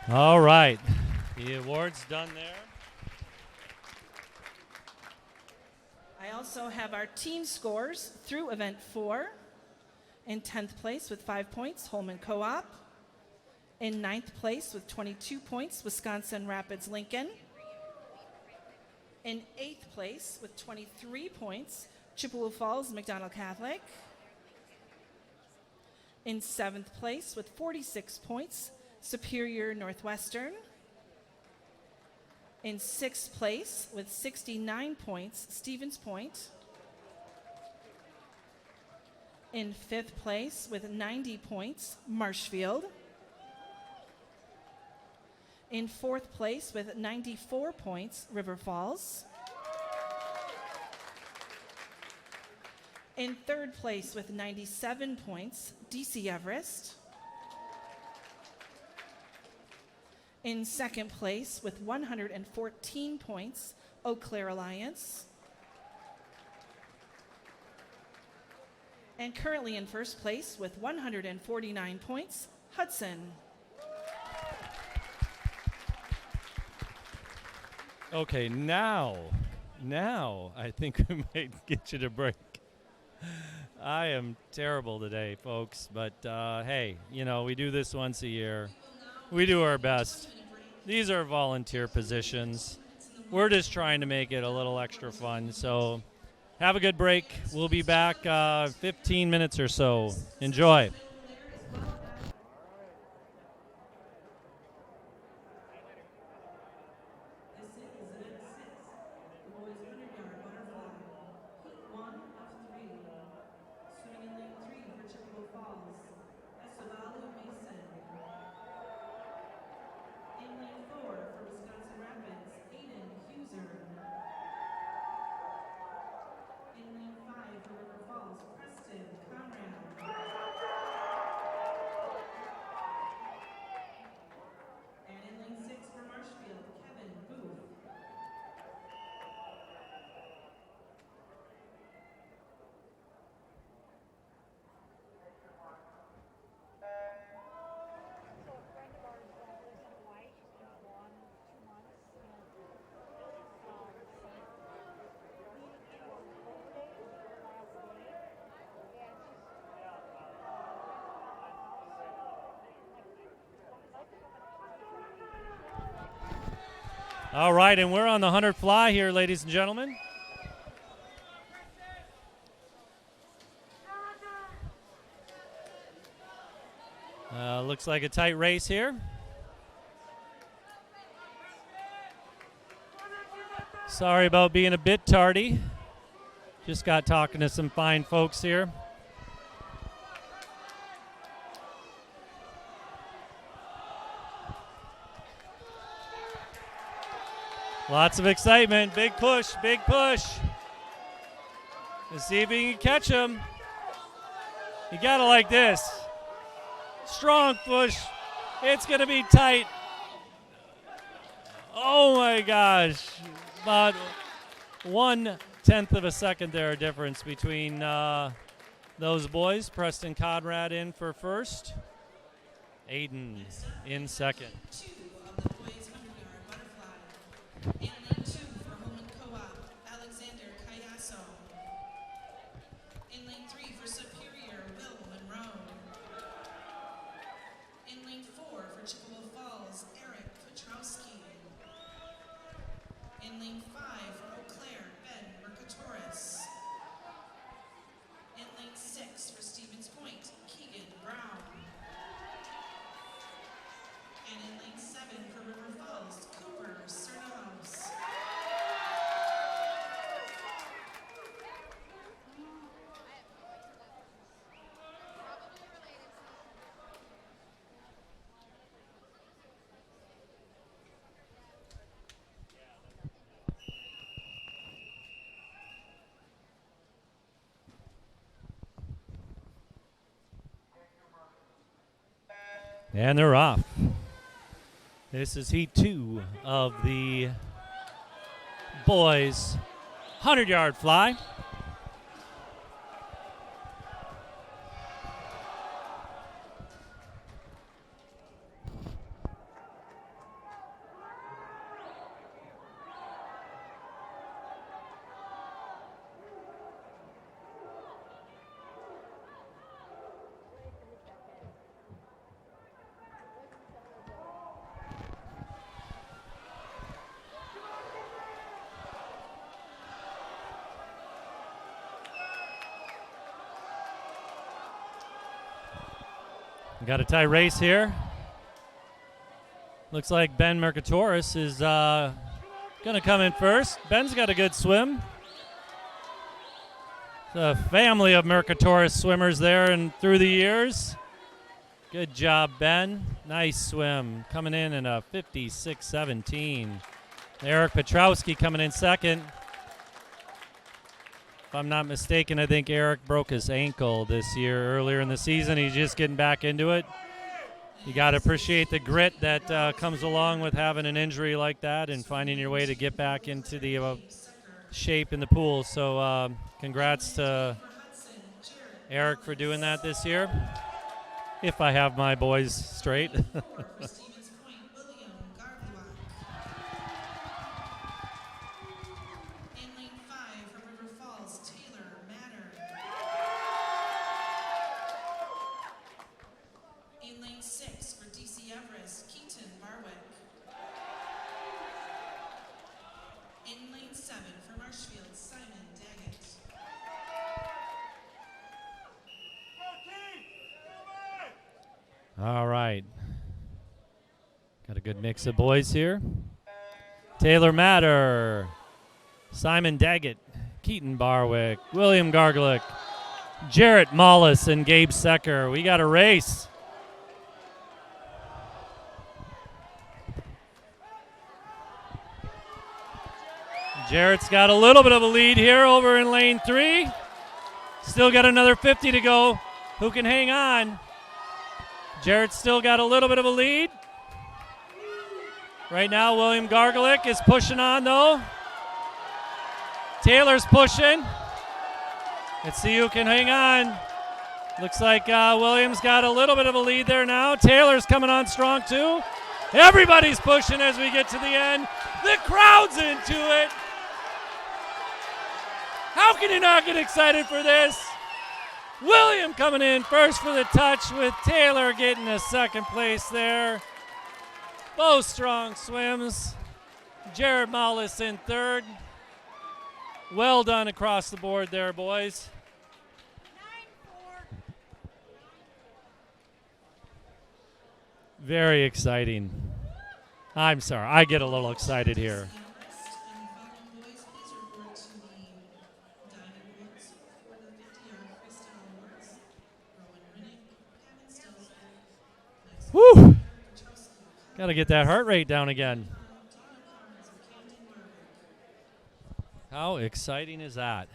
All right. The award's done there.
I also have our team scores through event 4. In 10th place with 5 points, Holman Co-op. In 9th place with 22 points, Wisconsin Rapids Lincoln. In 8th place with 23 points, Chippewa Falls McDonald Catholic. In 7th place with 46 points, Superior Northwestern. In 6th place with 69 points, Stevens Point. In 5th place with 90 points, Marshfield. In 4th place with 94 points, River Falls. In 3rd place with 97 points, DC Everest. In 2nd place with 114 points, Eau Claire Alliance. And currently in 1st place with 149 points, Hudson.
Okay, now I think we might get you to break. I am terrible today, folks. But hey, you know, we do this once a year. We do our best. These are volunteer positions. We're just trying to make it a little extra fun. So have a good break. We'll be back 15 minutes or so. Enjoy. All right, and we're on the 100 fly here, ladies and gentlemen. Looks like a tight race here. Sorry about being a bit tardy. Just got talking to some fine folks here. Lots of excitement. Big push, big push. Let's see if you can catch him. You got to like this. Strong push. It's going to be tight. Oh my gosh. About 1/10 of a second there difference between those boys. Preston Conrad in for first. Aiden in second.
In lane 2 for Holman Co-op, Alexander Cayasso. In lane 3 for Superior, Will Monroe. In lane 4 for Chippewa Falls, Eric Petrowski. In lane 5 for Eau Claire, Ben Mercatoris. In lane 6 for Stevens Point, Keegan Brown. And in lane 7 for River Falls, Cooper Cernahouse.
And they're off. This is heat 2 of the boys' 100-yard fly. Got a tie race here. Looks like Ben Mercatoris is going to come in first. Ben's got a good swim. The family of Mercatoris swimmers there and through the years. Good job, Ben. Nice swim. Coming in a 56.17. Eric Petrowski coming in second. If I'm not mistaken, I think Eric broke his ankle this year earlier in the season. He's just getting back into it. You got to appreciate the grit that comes along with having an injury like that and finding your way to get back into the shape in the pool. So congrats to Eric for doing that this year, if I have my boys straight.
Marshfield, Simon Daggett.
All right. Got a good mix of boys here. Taylor Matter, Simon Daggett, Keaton Barwick, William Garglick, Jarrett Mollis, and Gabe Secker. We got a race. Jarrett's got a little bit of a lead here over in lane 3. Still got another 50 to go. Who can hang on? Jarrett's still got a little bit of a lead. Right now, William Garglick is pushing on, though. Taylor's pushing. Let's see who can hang on. Looks like Williams got a little bit of a lead there now. Taylor's coming on strong, too. Everybody's pushing as we get to the end. The crowd's into it. How can you not get excited for this? William coming in first for the touch, with Taylor getting a second place there. Both strong swims. Jared Mollis in third. Well done across the board there, boys. Very exciting. I'm sorry, I get a little excited here. Woo! Got to get that heart rate down again. How exciting is that?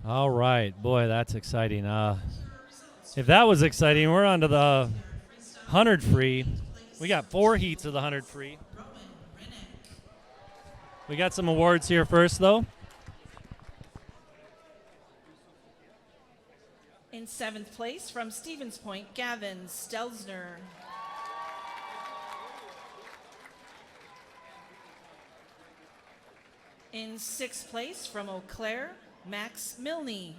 All right, boy, that's exciting. If that was exciting, we're on to the 100 free. We got 4 heats of the 100 free. We got some awards here first, though.
In 7th place from Stevens Point, Gavin Stelzner. In 6th place from Eau Claire, Max Milne.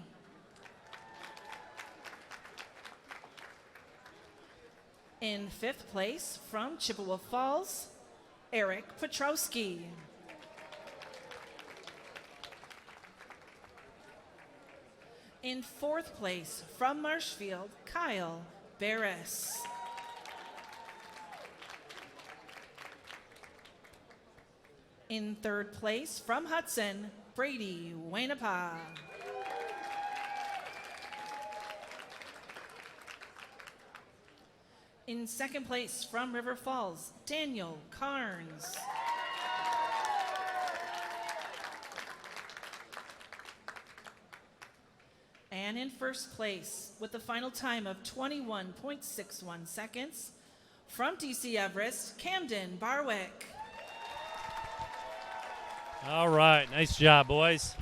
In 5th place from Chippewa Falls, Eric Petrowski. In 4th place from Marshfield, Kyle Barris. In 3rd place from Hudson, Brady Wainapa. In 2nd place from River Falls, Daniel Carnes. And in 1st place, with a final time of 21.61 seconds, from DC Everest, Camden Barwick.
All right, nice job, boys.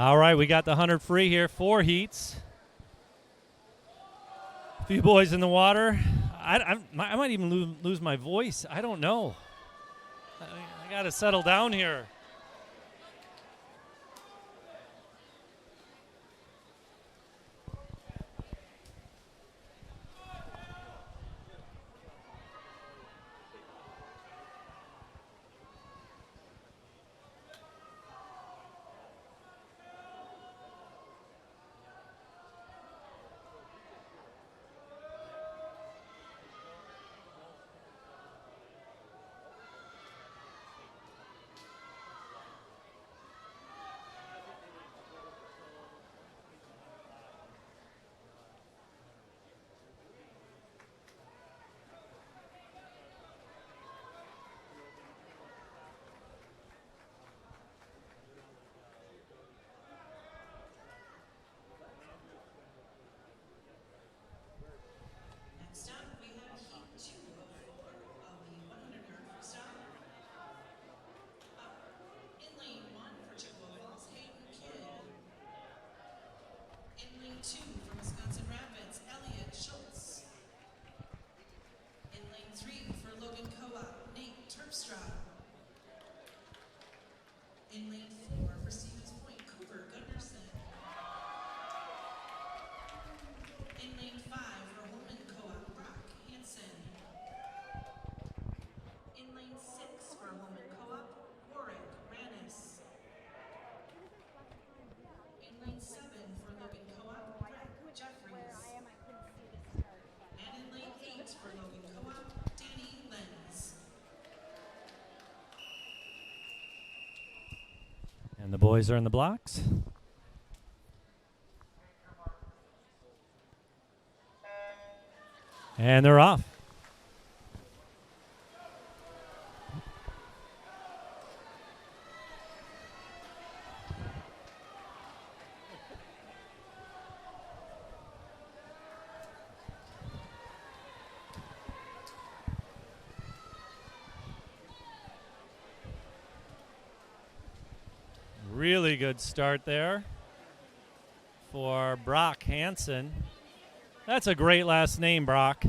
All right, we got the 100 free here, 4 heats. A few boys in the water. I might even lose my voice. I don't know. I got to settle down here.
Next up, we have Heat 2 of 4 of the 100-yard freestyle. In lane 1 for Chippewa Falls, Hayden Kidd. In lane 2 from Wisconsin Rapids, Elliot Schultz. In lane 3 for Logan Co-op, Nate Terpstra. In lane 4 for Stevens Point, Cooper Gunderson. In lane 5 for Holman Co-op, Brock Hansen. In lane 6 for Holman Co-op, Warwick Rannis. In lane 7 for Logan Co-op, Brett Jeffries. And in lane 8 for Logan Co-op, Danny Lenz.
And the boys are in the blocks. And they're off. Really good start there for Brock Hansen. That's a great last name, Brock.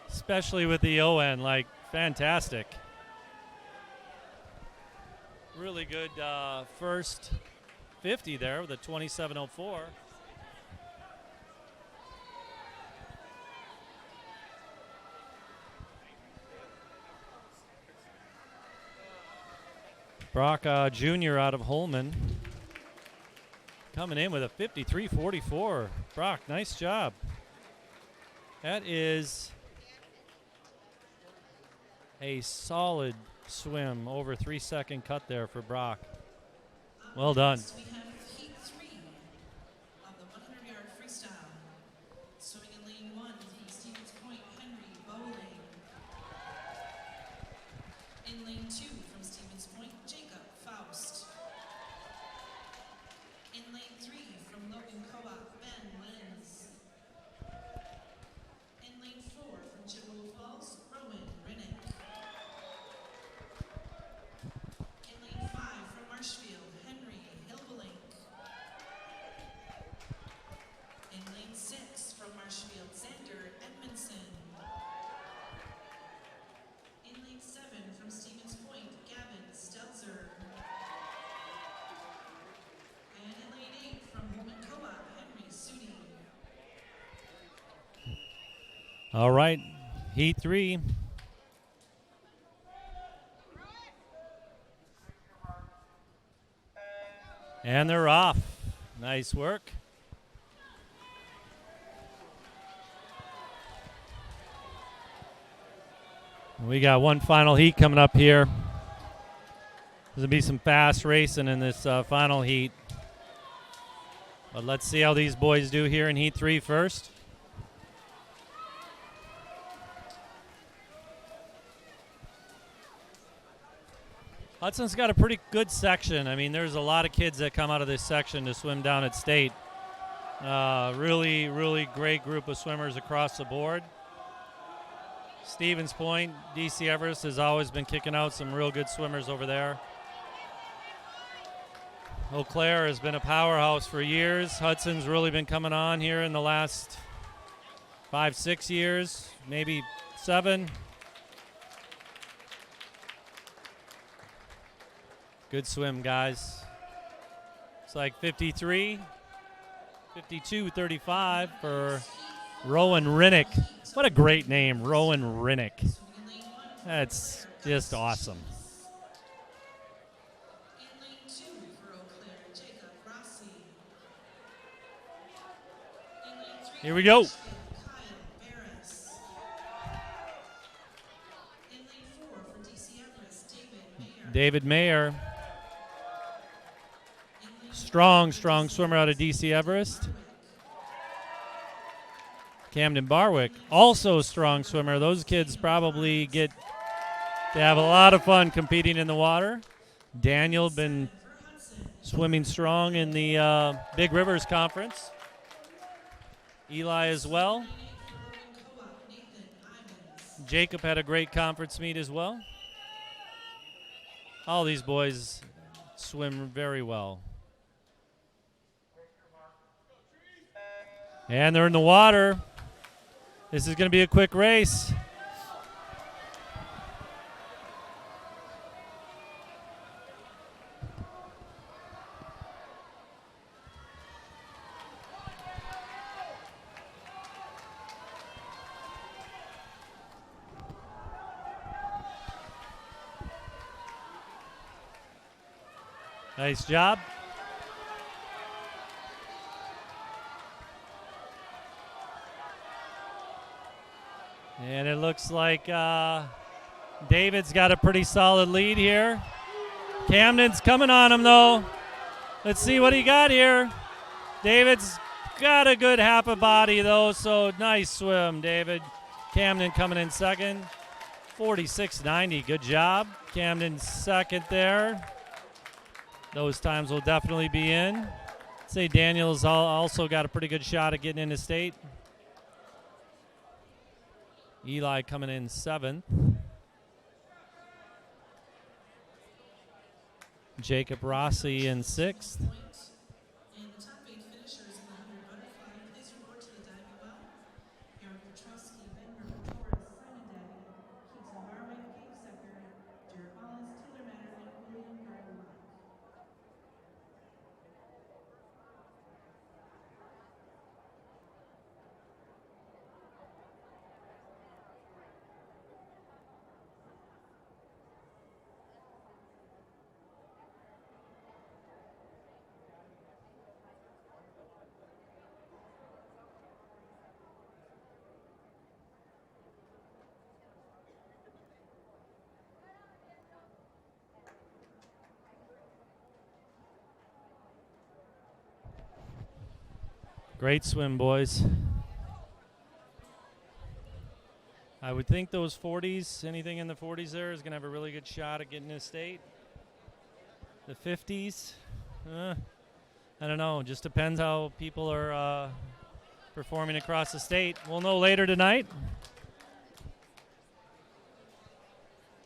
Especially with the O-N, like, fantastic. Really good first 50 there with a 27:04. Brock Jr. out of Holman coming in with a 53:44. Brock, nice job. That is a solid swim, over 3-second cut there for Brock. Well done.
Next, we have Heat 3 of the 100-yard freestyle. Swimming in lane 1 from Stevens Point, Henry Bowling. In lane 2 from Stevens Point, Jacob Faust. In lane 3 from Logan Co-op, Ben Lenz. In lane 4 from Chippewa Falls, Rowan Rinnick. In lane 5 from Marshfield, Henry Hilbelink. In lane 6 from Marshfield, Xander Edmondson. In lane 7 from Stevens Point, Gavin Stelzer. And in lane 8 from Holman Co-op, Henry Sudi.
All right, Heat 3. And they're off. Nice work. We got one final heat coming up here. There's going to be some fast racing in this final heat. But let's see how these boys do here in Heat 3 first. Hudson's got a pretty good section. I mean, there's a lot of kids that come out of this section to swim down at state. Really, really great group of swimmers across the board. Stevens Point, DC Everest has always been kicking out some real good swimmers over there. Eau Claire has been a powerhouse for years. Hudson's really been coming on here in the last 5, 6 years, maybe 7. Good swim, guys. It's like 52, 35 for Rowan Rinnick. What a great name, Rowan Rinnick. That's just awesome. Here we go. David Mayer. Strong swimmer out of DC Everest. Camden Barwick, also a strong swimmer. Those kids probably get to have a lot of fun competing in the water. Daniel been swimming strong in the Big Rivers Conference. Eli as well. Jacob had a great conference meet as well. All these boys swim very well. And they're in the water. This is going to be a quick race. Nice job. And it looks like David's got a pretty solid lead here. Camden's coming on him, though. Let's see what he got here. David's got a good half a body, though, so nice swim, David. Camden coming in second. 46.90, good job. Camden second there. Those times will definitely be in. I'd say Daniel's also got a pretty good shot at getting into state. Eli coming in 7th. Jacob Rossi in 6th. Great swim, boys. I would think those 40s, anything in the 40s there, is going to have a really good shot at getting to state. The 50s, I don't know. Just depends how people are performing across the state. We'll know later tonight.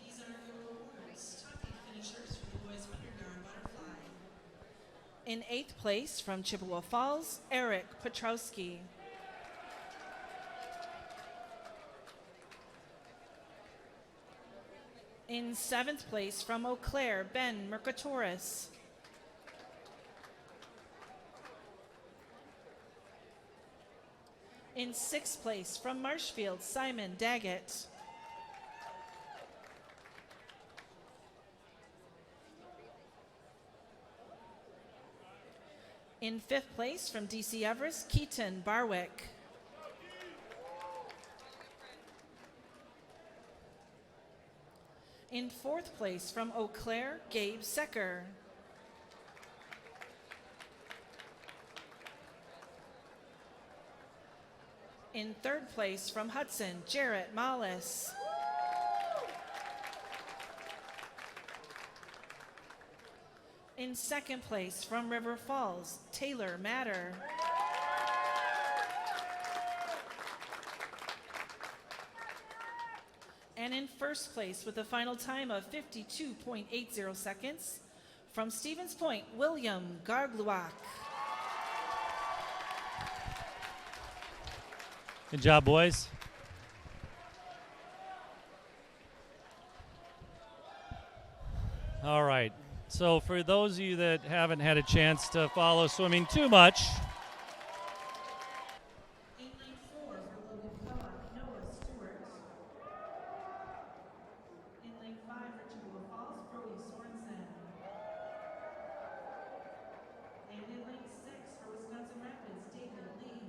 These are your awards. Top 8 finishers for the boys 100-yard butterfly. In 8th place from Chippewa Falls, Eric Petrowski. In 7th place from Eau Claire, Ben Mercatoris. In 6th place from Marshfield, Simon Daggett. In 5th place from DC Everest, Keaton Barwick. In 4th place from Eau Claire, Gabe Secker. In 3rd place from Hudson, Jarrett Mollis. In 2nd place from River Falls, Taylor Matter. And in 1st place with a final time of 52.80 seconds From Stevens Point, William Gargluak.
Good job, boys. All right. So for those of you that haven't had a chance to follow swimming too much,
In lane 4 for Logan Pollack, Noah Stewart. In lane 5 for Chippewa Falls, Brody Sorensen. And in lane 6 for Wisconsin Rapids, David Lee.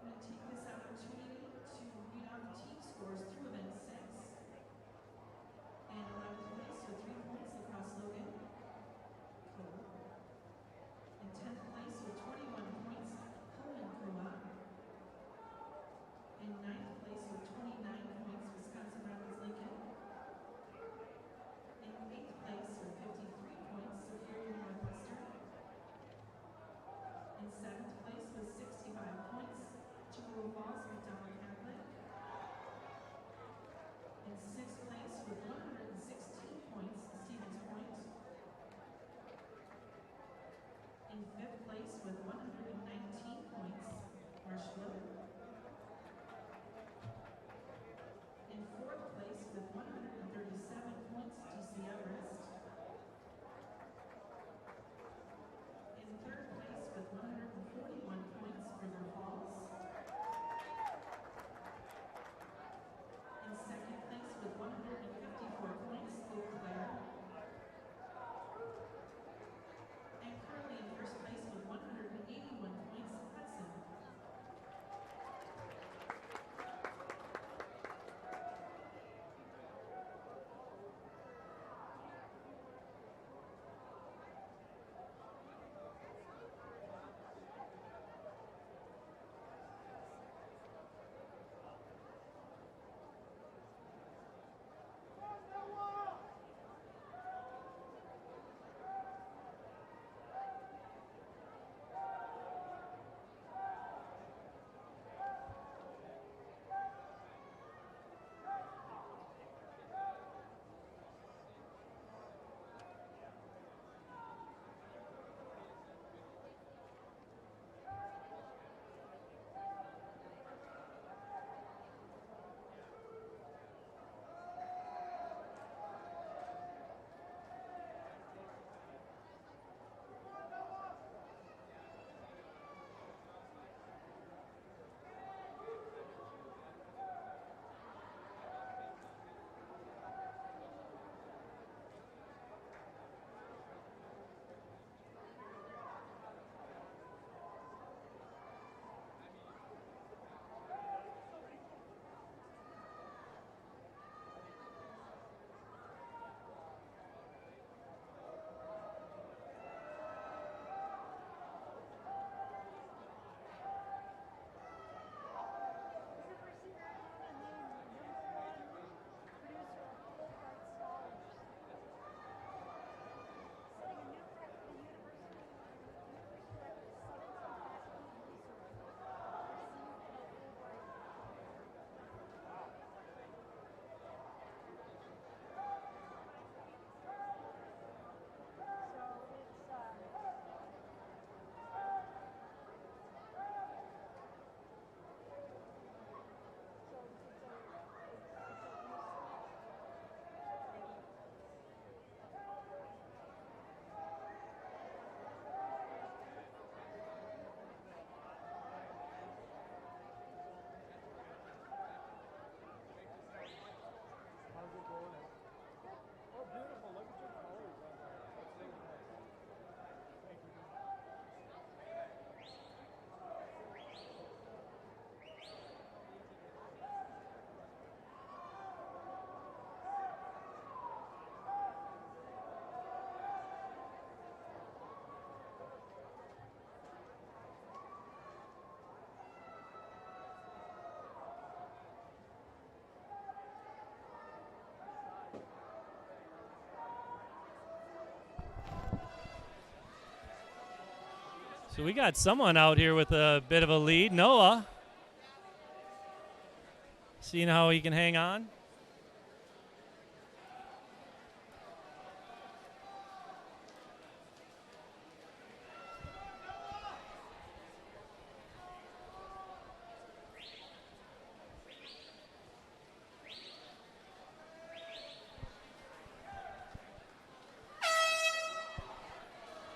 I'm going to take this opportunity to read out the team scores through event 6. And 11th place with 3 points, Lacrosse Logan. Cole. In 10th place with 21 points, Coleman Krua. In 9th place with 29 points, Wisconsin Rapids Lincoln. In 8th place with 53 points, Superior Northwestern. In 7th place with 65 points, Chippewa Falls McDonald Catholic. In 6th place with 116 points, Stevens Point. In 5th place with 119 points, Marshfield. In 4th place with 137 points, DC Everest. In 3rd place with 141 points, River Falls.
So we got someone out here with a bit of a lead. Noah. Seeing how he can hang on.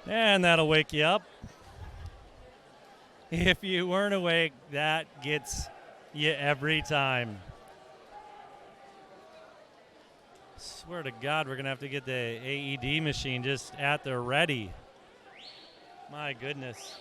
And that'll wake you up. If you weren't awake, that gets you every time. Swear to God, we're going to have to get the AED machine just at the ready. My goodness.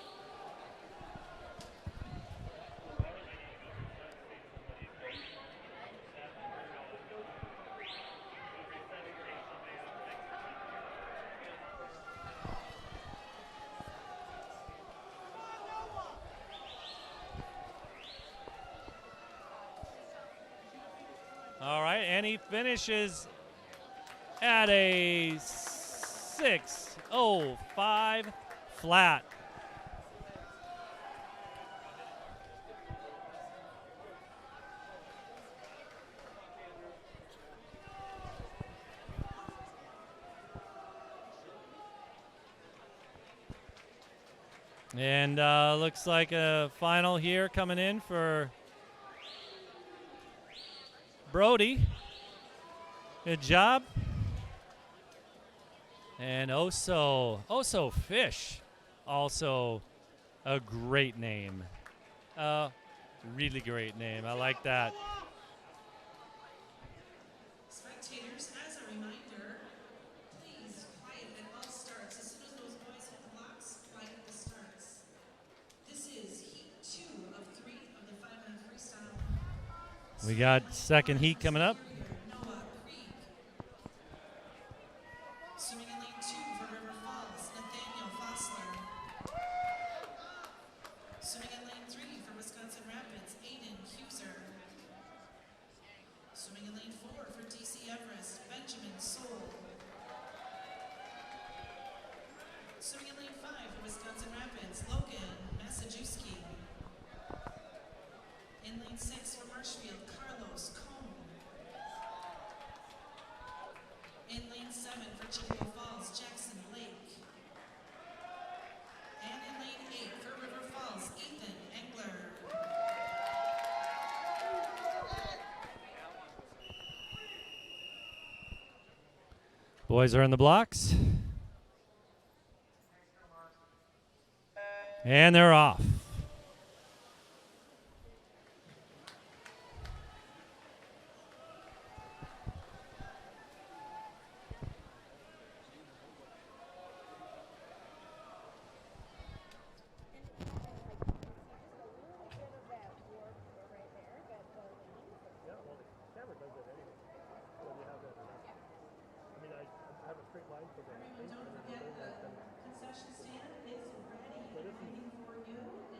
All right, and he finishes at a 6:05 flat. And looks like a final here coming in for Brody. Good job. And Oso Fish, also a great name. Really great name. I like that.
Spectators, as a reminder, please quiet at all starts. As soon as those boys hit the blocks, quiet at the starts. This is heat 2 of 3 of the 5-man freestyle.
We got second heat coming up.
Noah Creek. Swimming in lane 2 for River Falls, Nathaniel Fossler. Swimming in lane 3 for Wisconsin Rapids, Aiden Huser. Swimming in lane 4 for DC Everest, Benjamin Soule. Swimming in lane 5 for Wisconsin Rapids, Logan Masajewski. In lane 6 for Marshfield, Carlos Cohn. In lane 7 for Chippewa Falls, Jackson Blake. And in lane 8 for River Falls, Ethan Engler.
Boys are in the blocks. And they're off.
Everyone, don't forget the concession stand is ready and waiting for you.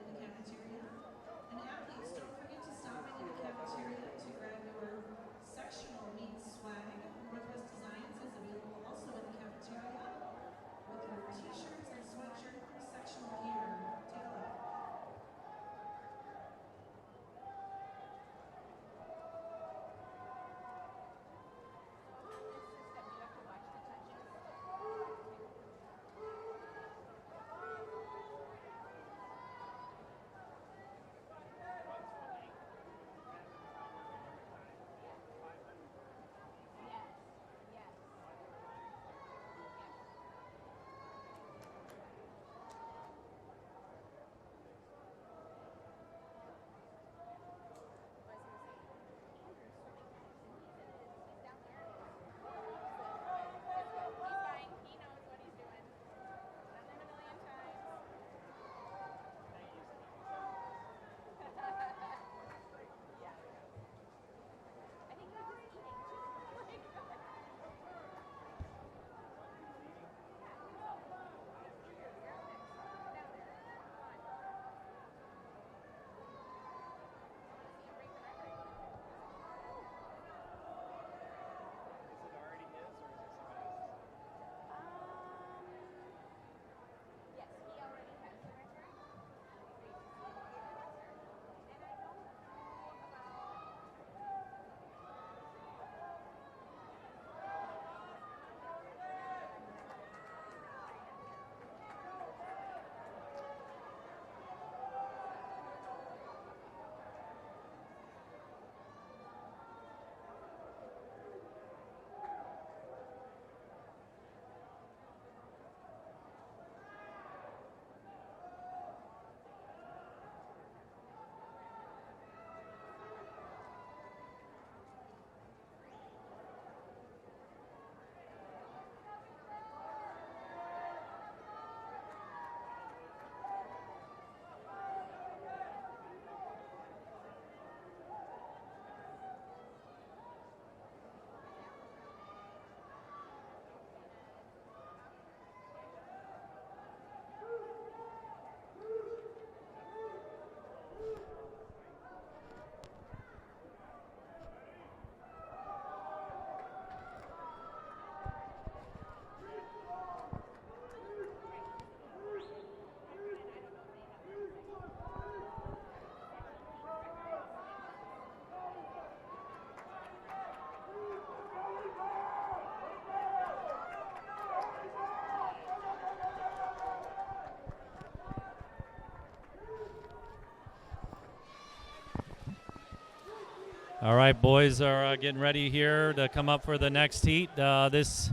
All right, boys are getting ready here to come up for the next heat. This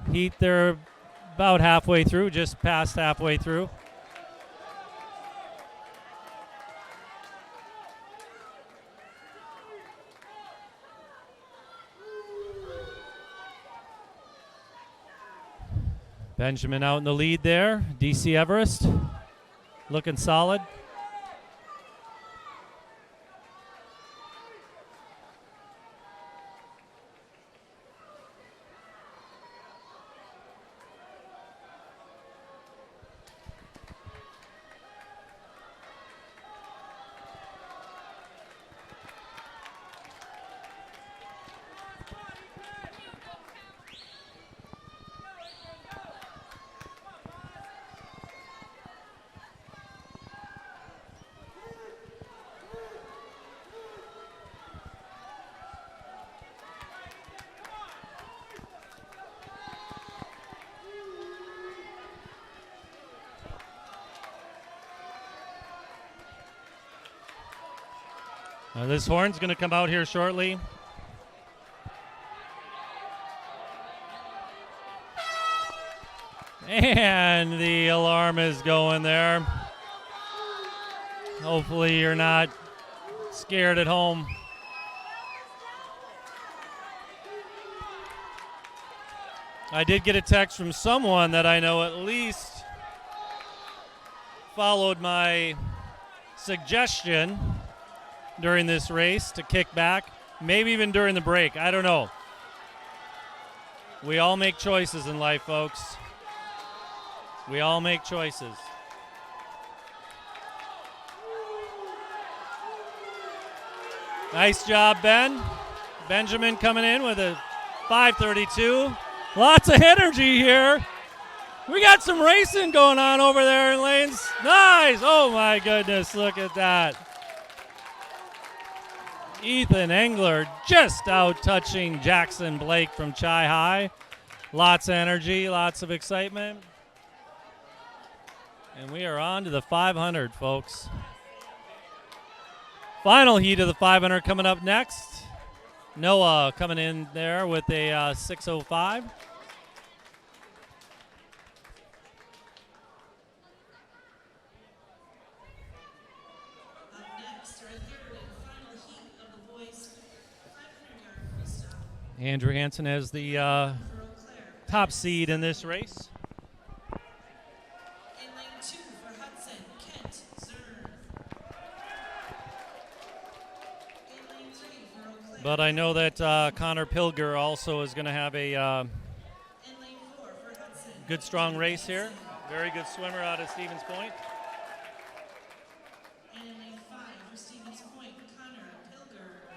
heat, they're about halfway through, just past halfway through. Benjamin out in the lead there. DC Everest looking solid. This horn's going to come out here shortly. And the alarm is going there. Hopefully you're not scared at home. I did get a text from someone that I know at least followed my suggestion during this race to kick back, maybe even during the break. I don't know. We all make choices in life, folks. We all make choices. Nice job, Ben. Benjamin coming in with a 5:32. Lots of energy here. We got some racing going on over there in lanes. Nice. Oh, my goodness. Look at that. Ethan Engler just out-touching Jackson Blake from Chi High. Lots of energy, lots of excitement. And we are on to the 500, folks. Final heat of the 500 coming up next. Noah coming in there with a 6:05. Andrew Hansen has the top seed in this race.
In lane 2 for Hudson, Kent Zern. In lane 3 for Eau Claire.
But I know that Connor Pilger also is going to have a
In lane 4 for Hudson.
good, strong race here. Very good swimmer out of Stevens Point.
And in lane 5 for Stevens Point, Connor Pilger.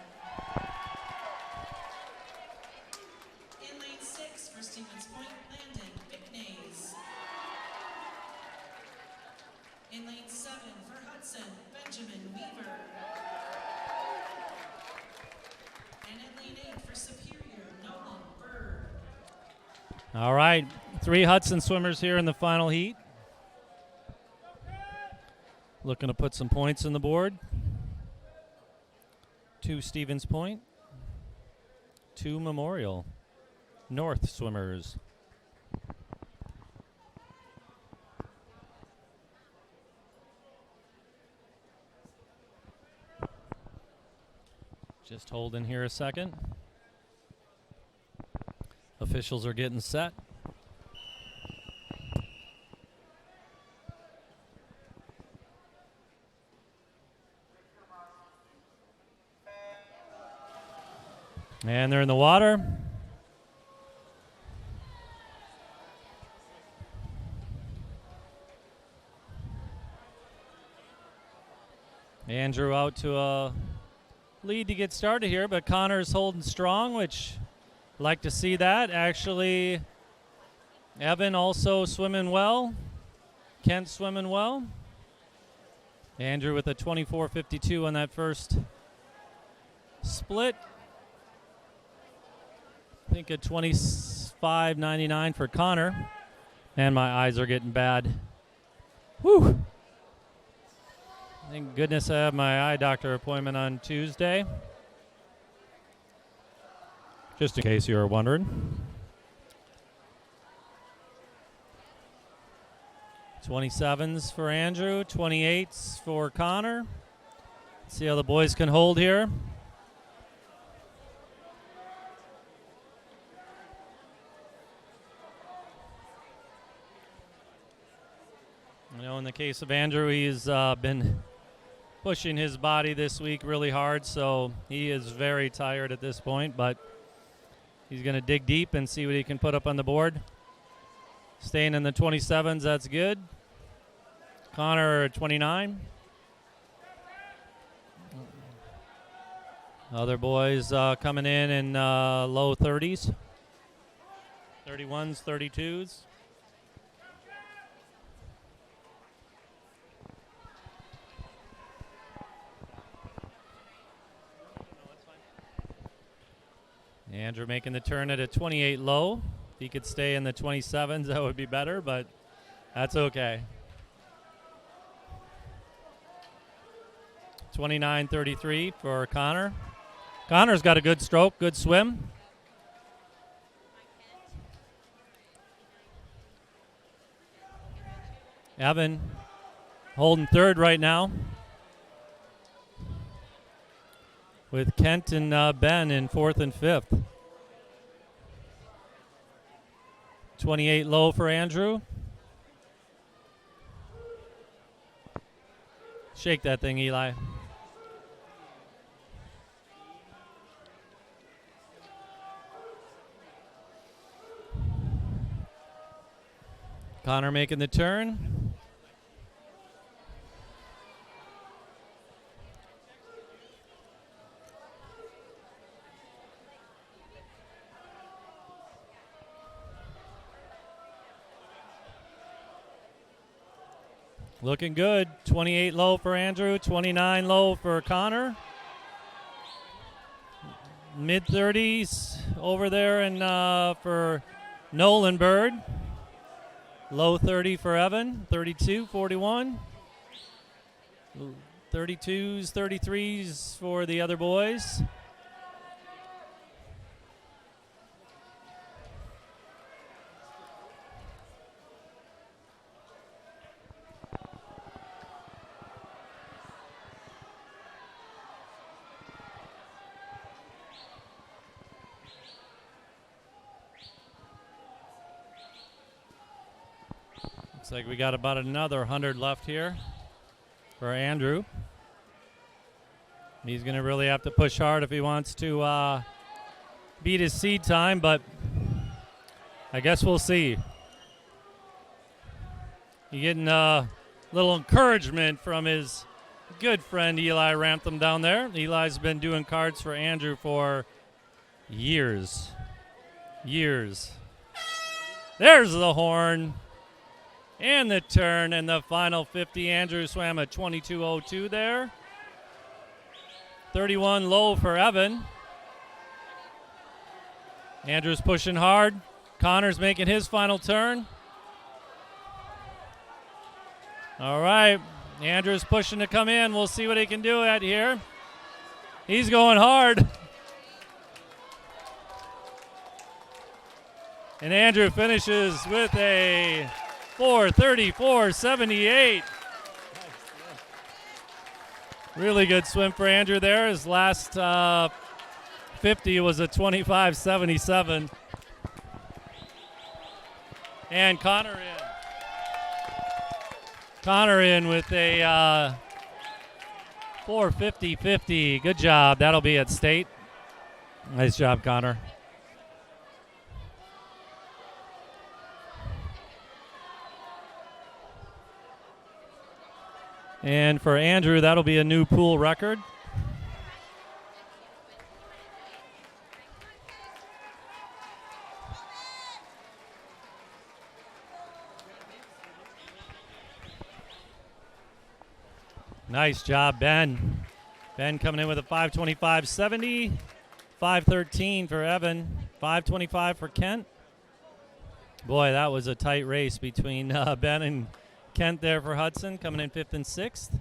In lane 6 for Stevens Point, Landon Bicknays. In lane 7 for Hudson, Benjamin Weaver. And in lane 8 for Superior, Nolan Bird.
All right, 3 Hudson swimmers here in the final heat. Looking to put some points on the board. 2 Stevens Point, 2 Memorial North swimmers. Just holding here a second. Officials are getting set. And they're in the water. Andrew out to a lead to get started here, but Connor's holding strong, which I'd like to see that. Actually, Evan also swimming well. Kent swimming well. Andrew with a 24:52 on that first split. I think a 25:99 for Connor. And my eyes are getting bad. Whew. Thank goodness I have my eye doctor appointment on Tuesday. just in case you were wondering. 27s for Andrew, 28s for Connor. Let's see how the boys can hold here. You know, in the case of Andrew, he's been pushing his body this week really hard, so he is very tired at this point, but he's going to dig deep and see what he can put up on the board. Staying in the 27s, that's good. Connor, 29. Other boys coming in low 30s. 31s, 32s. Andrew making the turn at a 28 low. If he could stay in the 27s, that would be better, but that's okay. 29-33 for Connor. Connor's got a good stroke, good swim. Evan holding third right now, with Kent and Ben in fourth and fifth. 28 low for Andrew. Shake that thing, Eli. Connor making the turn. Looking good. 28 low for Andrew, 29 low for Connor. Mid-30s over there and for Nolan Bird. Low 30 for Evan, 32, 41. 32s, 33s for the other boys. Looks like we got about another 100 left here for Andrew. He's going to really have to push hard if he wants to beat his seed time, but I guess we'll see. He's getting a little encouragement from his good friend Eli Ramtham down there. Eli's been doing cards for Andrew for years. Years. There's the horn. And the turn and the final 50. Andrew swam a 22.02 there. 31 low for Evan. Andrew's pushing hard. Connor's making his final turn. All right. Andrew's pushing to come in. We'll see what he can do at here. He's going hard. And Andrew finishes with a 4:34.78. Really good swim for Andrew there. His last 50 was a 25.77. And Connor in. Connor in with a 4:50.50. Good job. That'll be at state. Nice job, Connor. And for Andrew, that'll be a new pool record. Nice job, Ben. Ben coming in with a 5:25.70, 5:13 for Evan, 5:25 for Kent. Boy, that was a tight race between Ben and Kent there for Hudson, coming in 5th and 6th.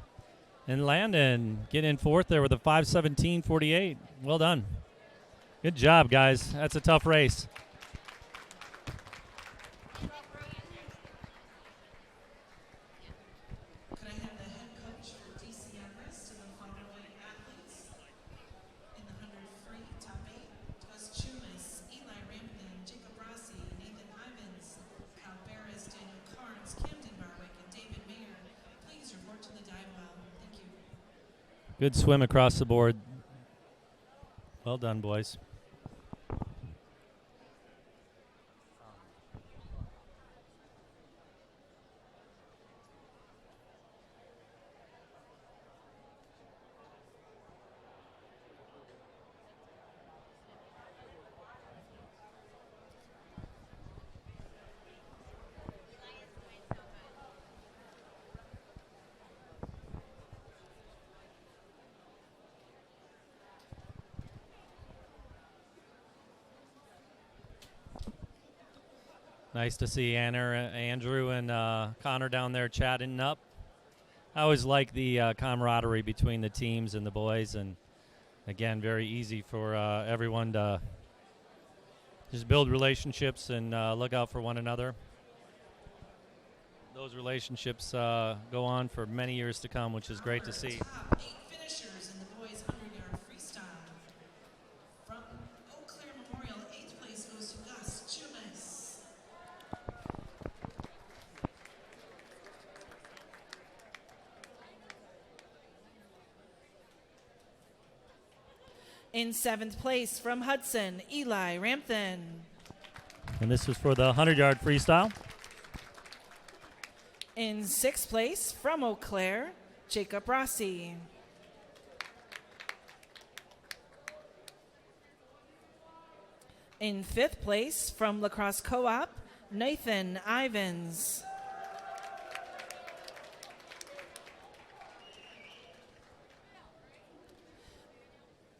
And Landon getting in 4th there with a 5:17.48. Well done. Good job, guys. That's a tough race.
Could I have the head coach for DC Everest and the following athletes? In the 100 free, top 8, Gus Chumas, Eli Rampton, Jacob Rossi, Nathan Ivins, Kyle Barris, Daniel Carnes, Camden Barwick, and David Mayer. Please report to the dive well. Thank you.
Good swim across the board. Well done, boys. Nice to see Andrew and Connor down there chatting up. I always like the camaraderie between the teams and the boys, and again, very easy for everyone to just build relationships and look out for one another. Those relationships go on for many years to come, which is great to see.
Top 8 finishers in the boys 100-yard freestyle. From Eau Claire Memorial, 8th place goes to Gus Chumas. In 7th place from Hudson, Eli Rampton.
And this is for the 100-yard freestyle.
In 6th place from Eau Claire, Jacob Rossi. In 5th place from La Crosse Co-op, Nathan Ivins.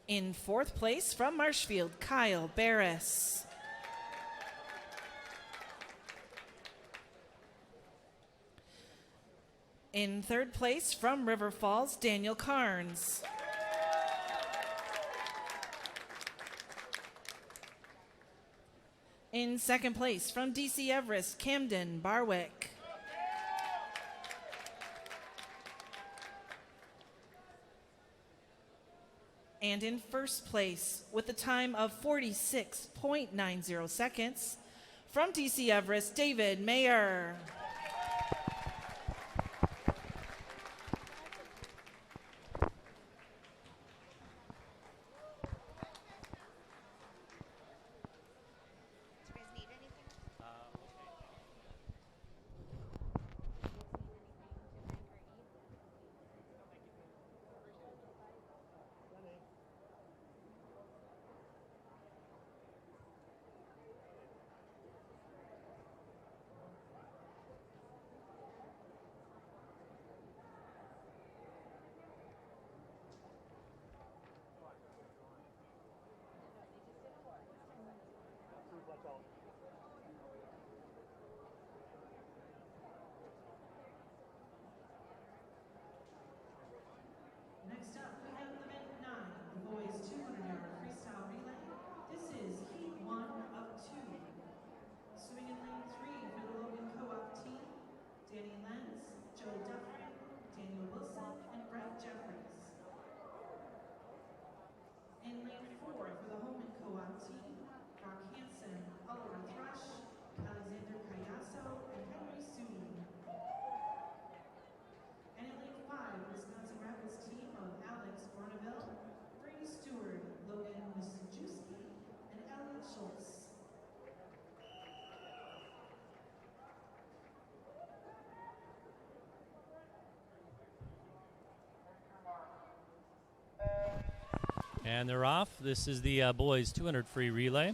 In 4th place from Marshfield, Kyle Barris. In 3rd place from River Falls, Daniel Carnes. In 2nd place from DC Everest, Camden Barwick. And in 1st place with a time of 46.90 seconds from DC Everest, David Mayer. Next up, we have the men 9, the boys 200-yard freestyle relay. This is heat 1 of 2. Swimming in lane 3 for the Logan Co-op team, Danny Lenz, Joe Duffrin, Daniel Wilson, and Brett Jeffries. In lane 4 for the Holman Co-op team, Brock Hansen, Oliver Thrush, Alexander Cayasso, and Henry Soon. And in lane 5, Wisconsin Rapids team of Alex Borneville, Brady Stewart, Logan Misijuski, and Elliot Schultz.
And they're off. This is the boys 200 free relay.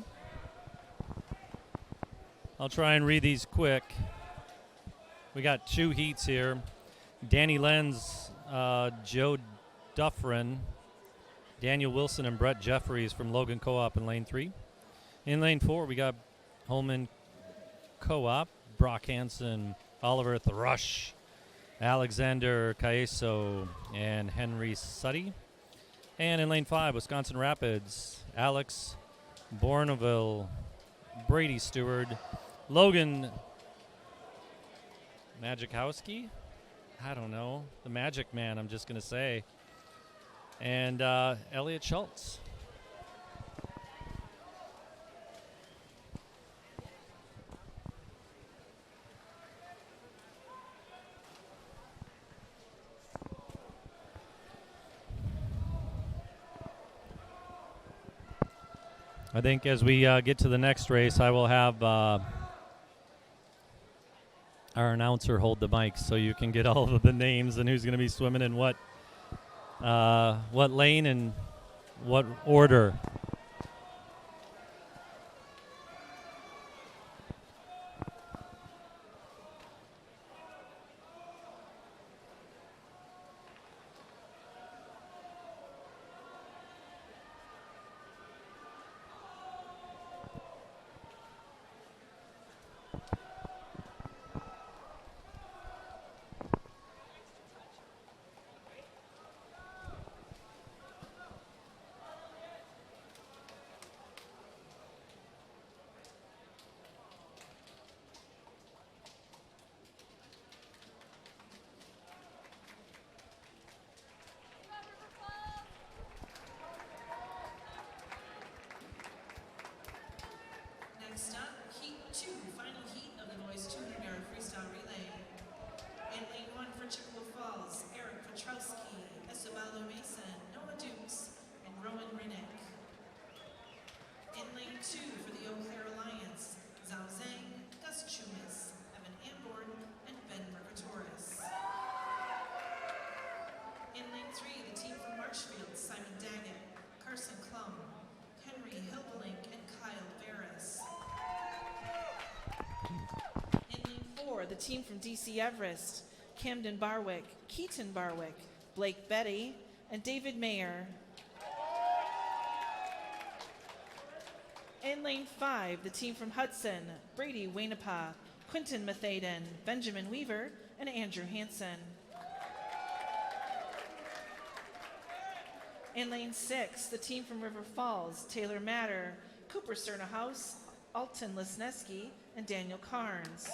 I'll try and read these quick. We got 2 heats here. Danny Lenz, Joe Duffrin, Daniel Wilson, and Brett Jeffries from Logan Co-op in lane 3. In lane 4, we got Holman Co-op, Brock Hansen, Oliver Thrush, Alexander Cayeso, and Henry Suddy. And in lane 5, Wisconsin Rapids, Alex Bourneville, Brady Stewart, Logan Magikowski. I don't know. The Magic Man, I'm just going to say. And Elliot Schultz. I think as we get to the next race, I will have our announcer hold the mic so you can get all of the names and who's going to be swimming in what lane and what order.
Next up, Heat 2, final heat of the boys 200-yard freestyle relay. In lane 1 for Chippewa Falls, Eric Petrowski, Esabalo Mason, Noah Dukes, and Rowan Rinnick. In lane 2 for the Eau Claire Alliance, Zhao Zhang, Gus Chumis, Evan Amborn, and Ben Mercatoris. In lane 3, the team from Marshfield, Simon Daggett, Carson Klum, Henry Hilpelink, and Kyle Barris. In lane 4, the team from DC Everest, Camden Barwick, Keaton Barwick, Blake Betty, and David Mayer. In lane 5, the team from Hudson, Brady Wainapa, Quinton Mathaden, Benjamin Weaver, and Andrew Hansen. In lane 6, the team from River Falls, Taylor Matter, Cooper Cernahouse, Alton Lesneski, and Daniel Carnes.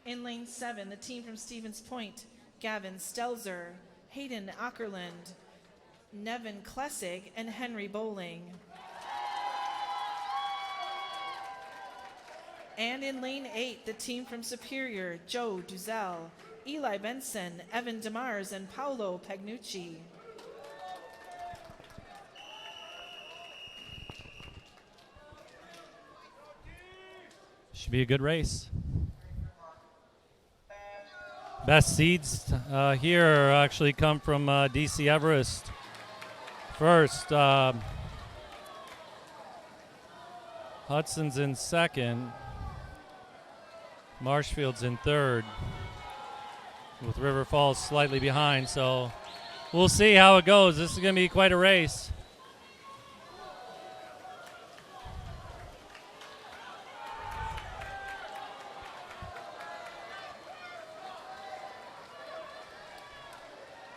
In lane 7, the team from Stevens Point, Gavin Stelzer, Hayden Ackerland, Nevin Klessig, and Henry Bowling. And in lane 8, the team from Superior, Joe Duzel, Eli Benson, Evan DeMars, and Paolo Pagnucci.
Should be a good race. Best seeds here actually come from DC Everest. First, Hudson's in second. Marshfield's in third, with River Falls slightly behind. So we'll see how it goes. This is going to be quite a race.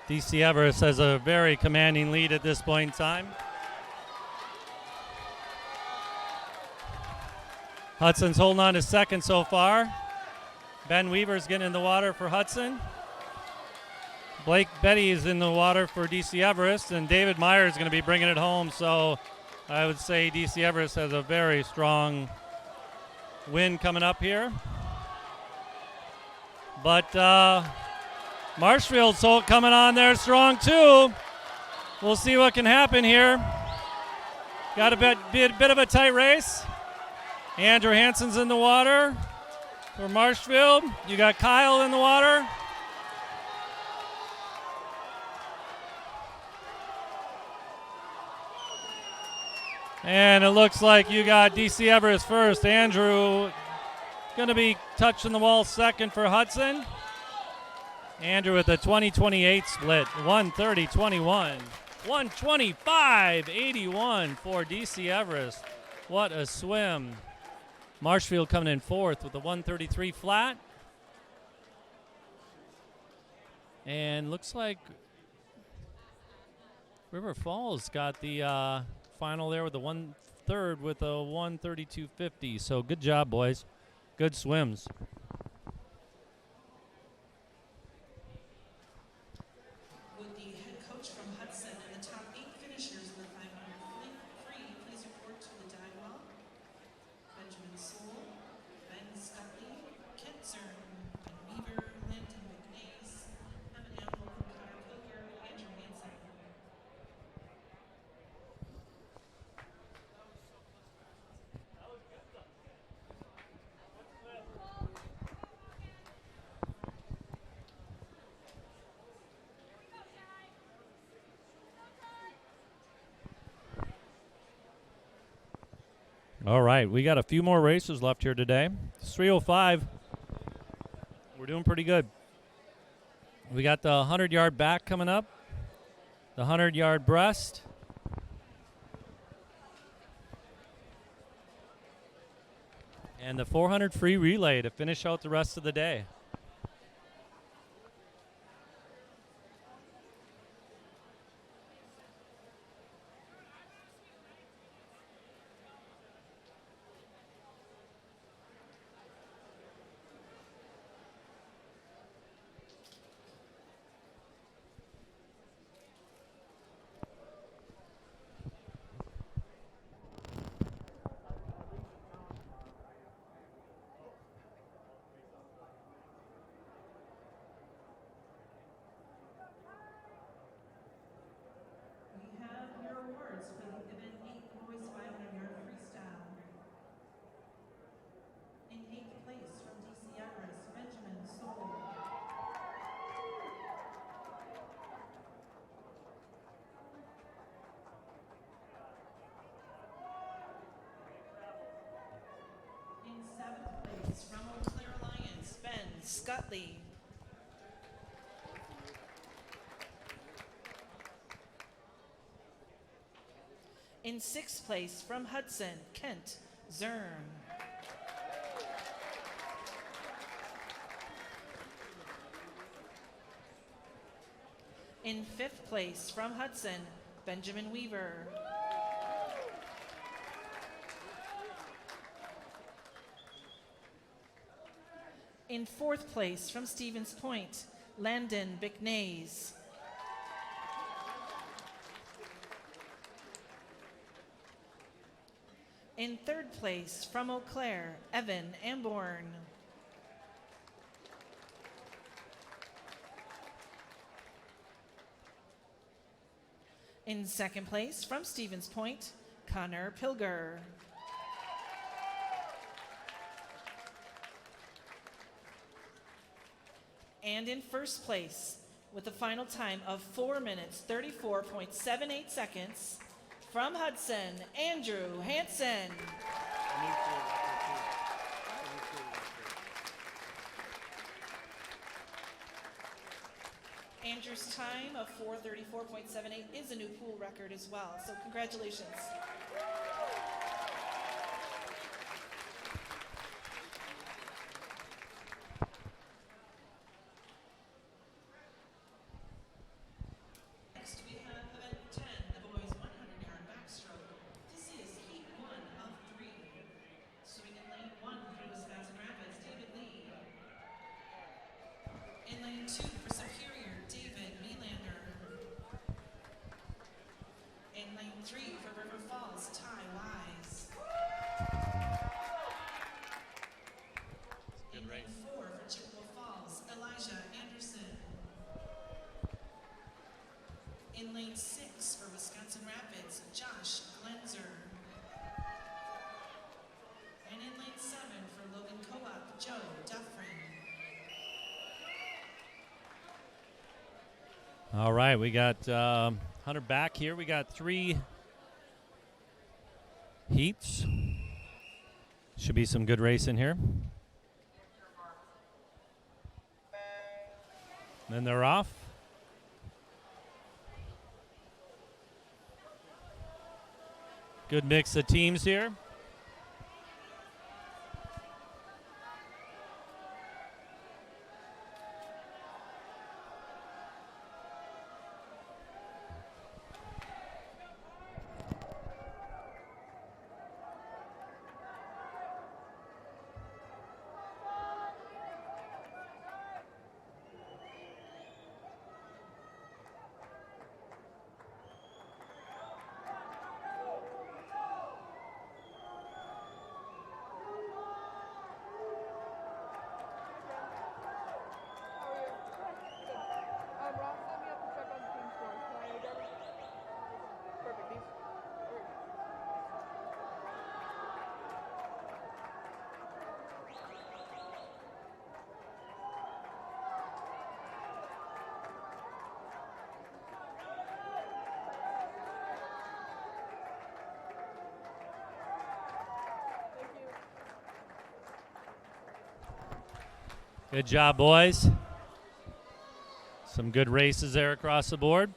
DC Everest has a very commanding lead at this point in time. Hudson's holding on to second so far. Ben Weaver's getting in the water for Hudson. Blake Betty is in the water for DC Everest, and David Meyer is going to be bringing it home. So I would say DC Everest has a very strong win coming up here. But Marshfield's coming on there strong too. We'll see what can happen here. Got a bit of a tight race. Andrew Hansen's in the water for Marshfield. You got Kyle in the water. And it looks like you got DC Everest first. Andrew going to be touching the wall second for Hudson. Andrew with a 20-28 split, 130-21, 125-81 for DC Everest. What a swim. Marshfield coming in fourth with a 133 flat. And looks like River Falls got the final there with the 1/3 with a 1:32.50. So good job, boys. Good swims.
Would the head coach from Hudson and the top 8 finishers in the 500 free please report to the dive well? Benjamin Soule, Ben Scutley, Kent Zern, Ben Weaver, Landon McNays, Evan Amble, Connor Pilger, Andrew Hansen.
All right, we got a few more races left here today. It's 3:05. We're doing pretty good. We got the 100-yard back coming up, the 100-yard breast, and the 400 free relay to finish out the rest of the day.
We have your awards for the event 8 boys 500-yard freestyle. In 8th place from DC Everest, Benjamin Soule. In 7th place from Eau Claire Alliance, Ben Scutley. In 6th place from Hudson, Kent Zern. In 5th place from Hudson, Benjamin Weaver. In 4th place from Stevens Point, Landon McNays. In 3rd place from Eau Claire, Evan Amborn. In 2nd place from Stevens Point, Connor Pilger. And in 1st place, with a final time of 4 minutes, 34.78 seconds, from Hudson, Andrew Hansen. Andrew's time of 4:34.78 is a new pool record as well, so congratulations. Next we have event 10, the boys 100-yard backstroke. This is heat 1 of 3. Swimming in lane 1 for Wisconsin Rapids, David Lee. In lane 2 for Superior, David Melander. In lane 3 for River Falls, Ty Wise. In lane 4 for Chippewa Falls, Elijah Anderson. In lane 6 for Wisconsin Rapids, Josh Glenzer. And in lane 7 for Logan Co-op, Joe Duffrin.
All right, we got 100 back here. We got 3 heats. Should be some good racing here. Then they're off. Good mix of teams here. Good job, boys. Some good races there across the board.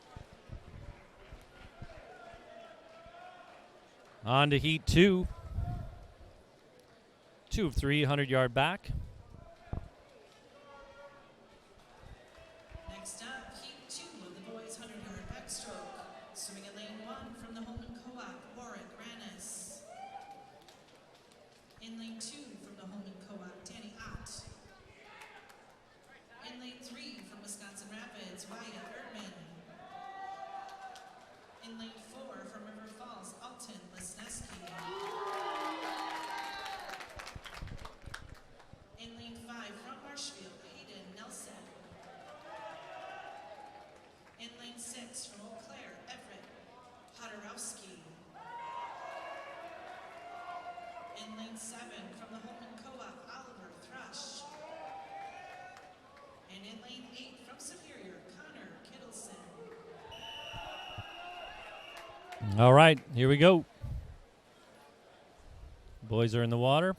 On to heat 2. 2 of 3, 100-yard back.
Next up, heat 2 of the boys' 100-yard backstroke. Swimming in lane 1 from the Holman Co-op, Warwick Rannis. In lane 2 from the Holman Co-op, Danny Ott. In lane 3 from Wisconsin Rapids, Wyatt Erdman. In lane 4 from River Falls, Alton Lesneski. In lane 5 from Marshfield, Hayden Nelson. In lane 6 from Eau Claire, Everett Podorowski. In lane 7 from the Holman Co-op, Oliver Thrush. And in lane 8 from Superior, Connor Kittleson.
All right, here we go. Boys are in the water.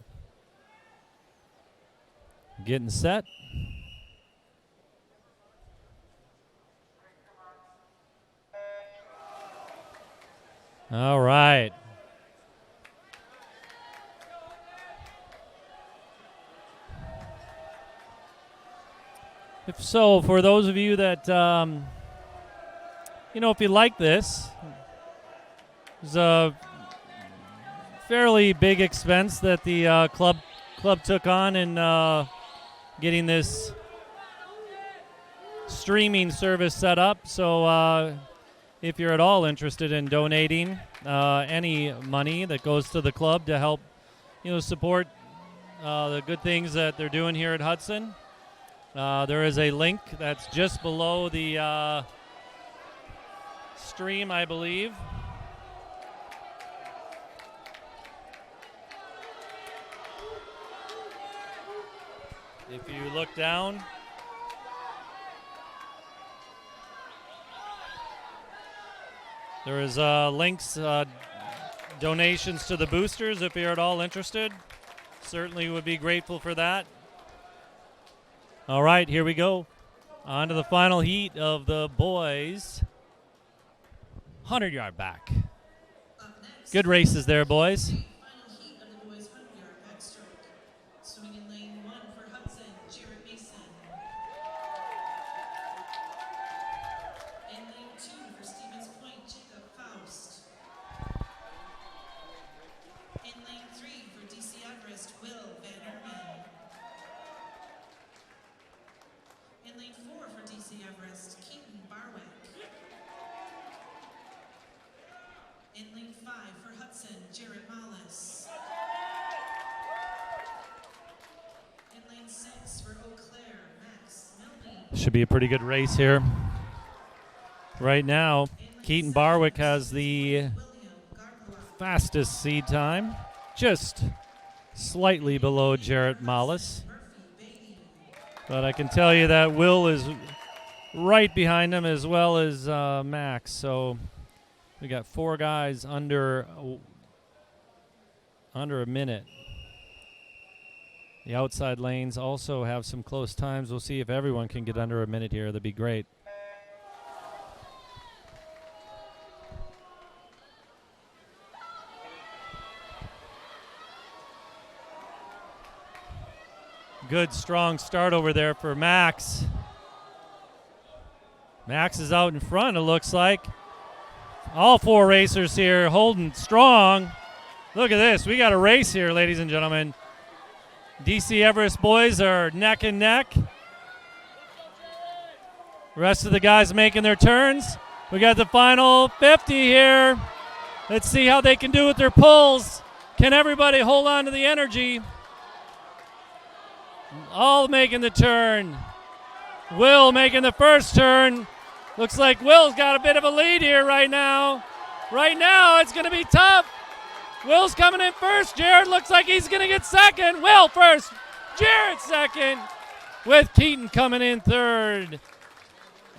Getting set. All right. If so, for those of you that, if you like this, it's a fairly big expense that the club took on in getting this streaming service set up. So if you're at all interested in donating any money that goes to the club to help, support the good things that they're doing here at Hudson, there is a link that's just below the stream, I believe. If you look down, there is links, donations to the boosters if you're at all interested. Certainly would be grateful for that. All right, here we go. On to the final heat of the boys' 100-yard back. Good races there, boys.
Final heat of the boys' 100-yard backstroke. Swimming in lane 1 for Hudson, Jared Mason. In lane 2 for Stevens Point, Jacob Faust. In lane 3 for DC Everest, Will Van Erman. In lane 4 for DC Everest, Keaton Barwick. In lane 5 for Hudson, Jared Mollis. In lane 6 for Eau Claire, Max Medley.
Should be a pretty good race here. Right now, Keaton Barwick has the
William Gargoyle.
fastest seed time, just slightly below Jarrett Mollis.
Murphy Beatty.
But I can tell you that Will is right behind him as well as Max. So we got 4 guys under a minute. The outside lanes also have some close times. We'll see if everyone can get under a minute here. That'd be great. Good, strong start over there for Max. Max is out in front, it looks like. All 4 racers here holding strong. Look at this. We got a race here, ladies and gentlemen. DC Everest boys are neck and neck. The rest of the guys making their turns. We got the final 50 here. Let's see how they can do with their pulls. Can everybody hold on to the energy? All making the turn. Will making the first turn. Looks like Will's got a bit of a lead here right now. Right now, it's going to be tough. Will's coming in first. Jared looks like he's going to get second. Will first. Jared second. With Keaton coming in third.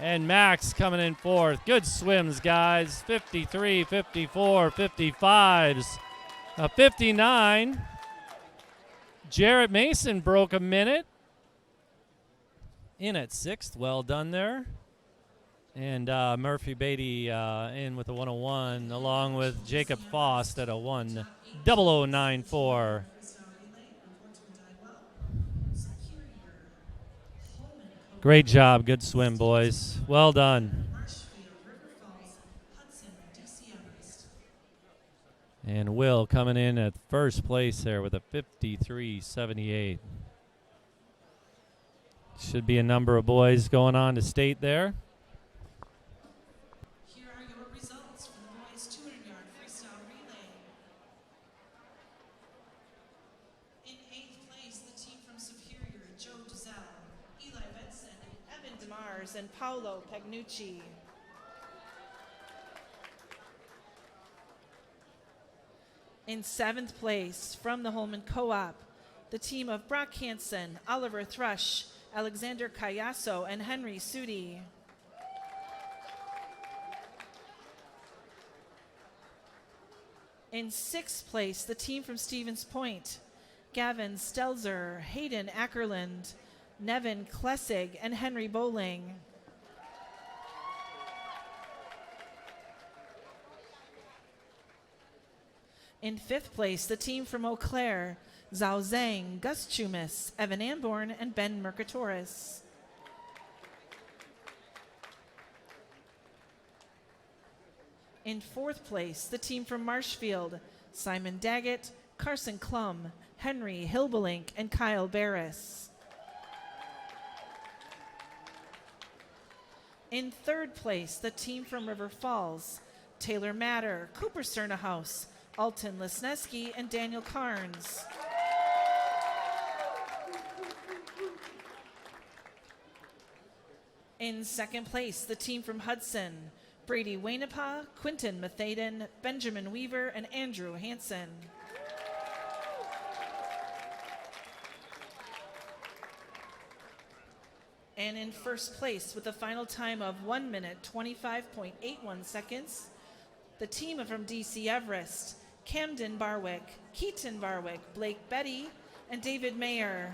And Max coming in fourth. Good swims, guys. 53, 54, 55s. 59. Jarrett Mason broke a minute. in at 6th. Well done there. And Murphy Beatty in with a 101, along with Jacob Faust at a 1:00.94. Great job. Good swim, boys. Well done. And Will coming in at first place there with a 53.78. Should be a number of boys going on to state there.
Here are your results for the boys 200-yard freestyle relay. In 8th place, the team from Superior, Joe Dizelle, Eli Benson, Evan DeMars, and Paolo Pagnucci. In 7th place, from the Holman Co-op, the team of Brock Hansen, Oliver Thrush, Alexander Cayasso, and Henry Sudi. In 6th place, the team from Stevens Point, Gavin Stelzer, Hayden Ackerland, Nevin Klessig, and Henry Bowling. In 5th place, the team from Eau Claire, Zhao Zhang, Gus Chumis, Evan Anborn, and Ben Mercatoris. In 4th place, the team from Marshfield, Simon Daggett, Carson Klum, Henry Hilbelink, and Kyle Barris. In 3rd place, the team from River Falls, Taylor Matter, Cooper Cernahouse, Alton Lesneski, and Daniel Carnes. In 2nd place, the team from Hudson, Brady Wainapa, Quinton Mathaden, Benjamin Weaver, and Andrew Hansen. And in 1st place, with a final time of 1 minute 25.81 seconds, the team from DC Everest, Camden Barwick, Keaton Barwick, Blake Betty, and David Mayer.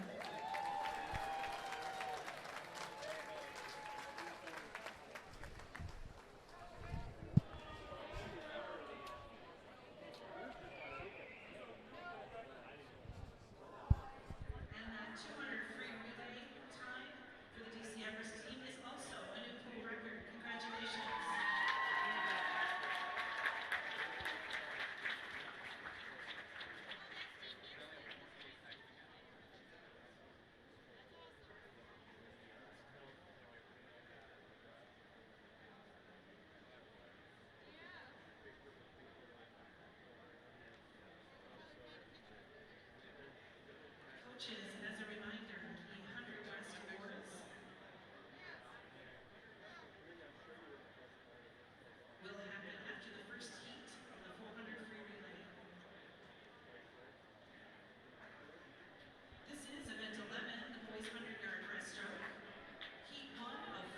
As a reminder, the 100 West Awards will happen after the first heat of the 400 free relay. This is event 11, the boys 100-yard breaststroke. Heat 1 of 5.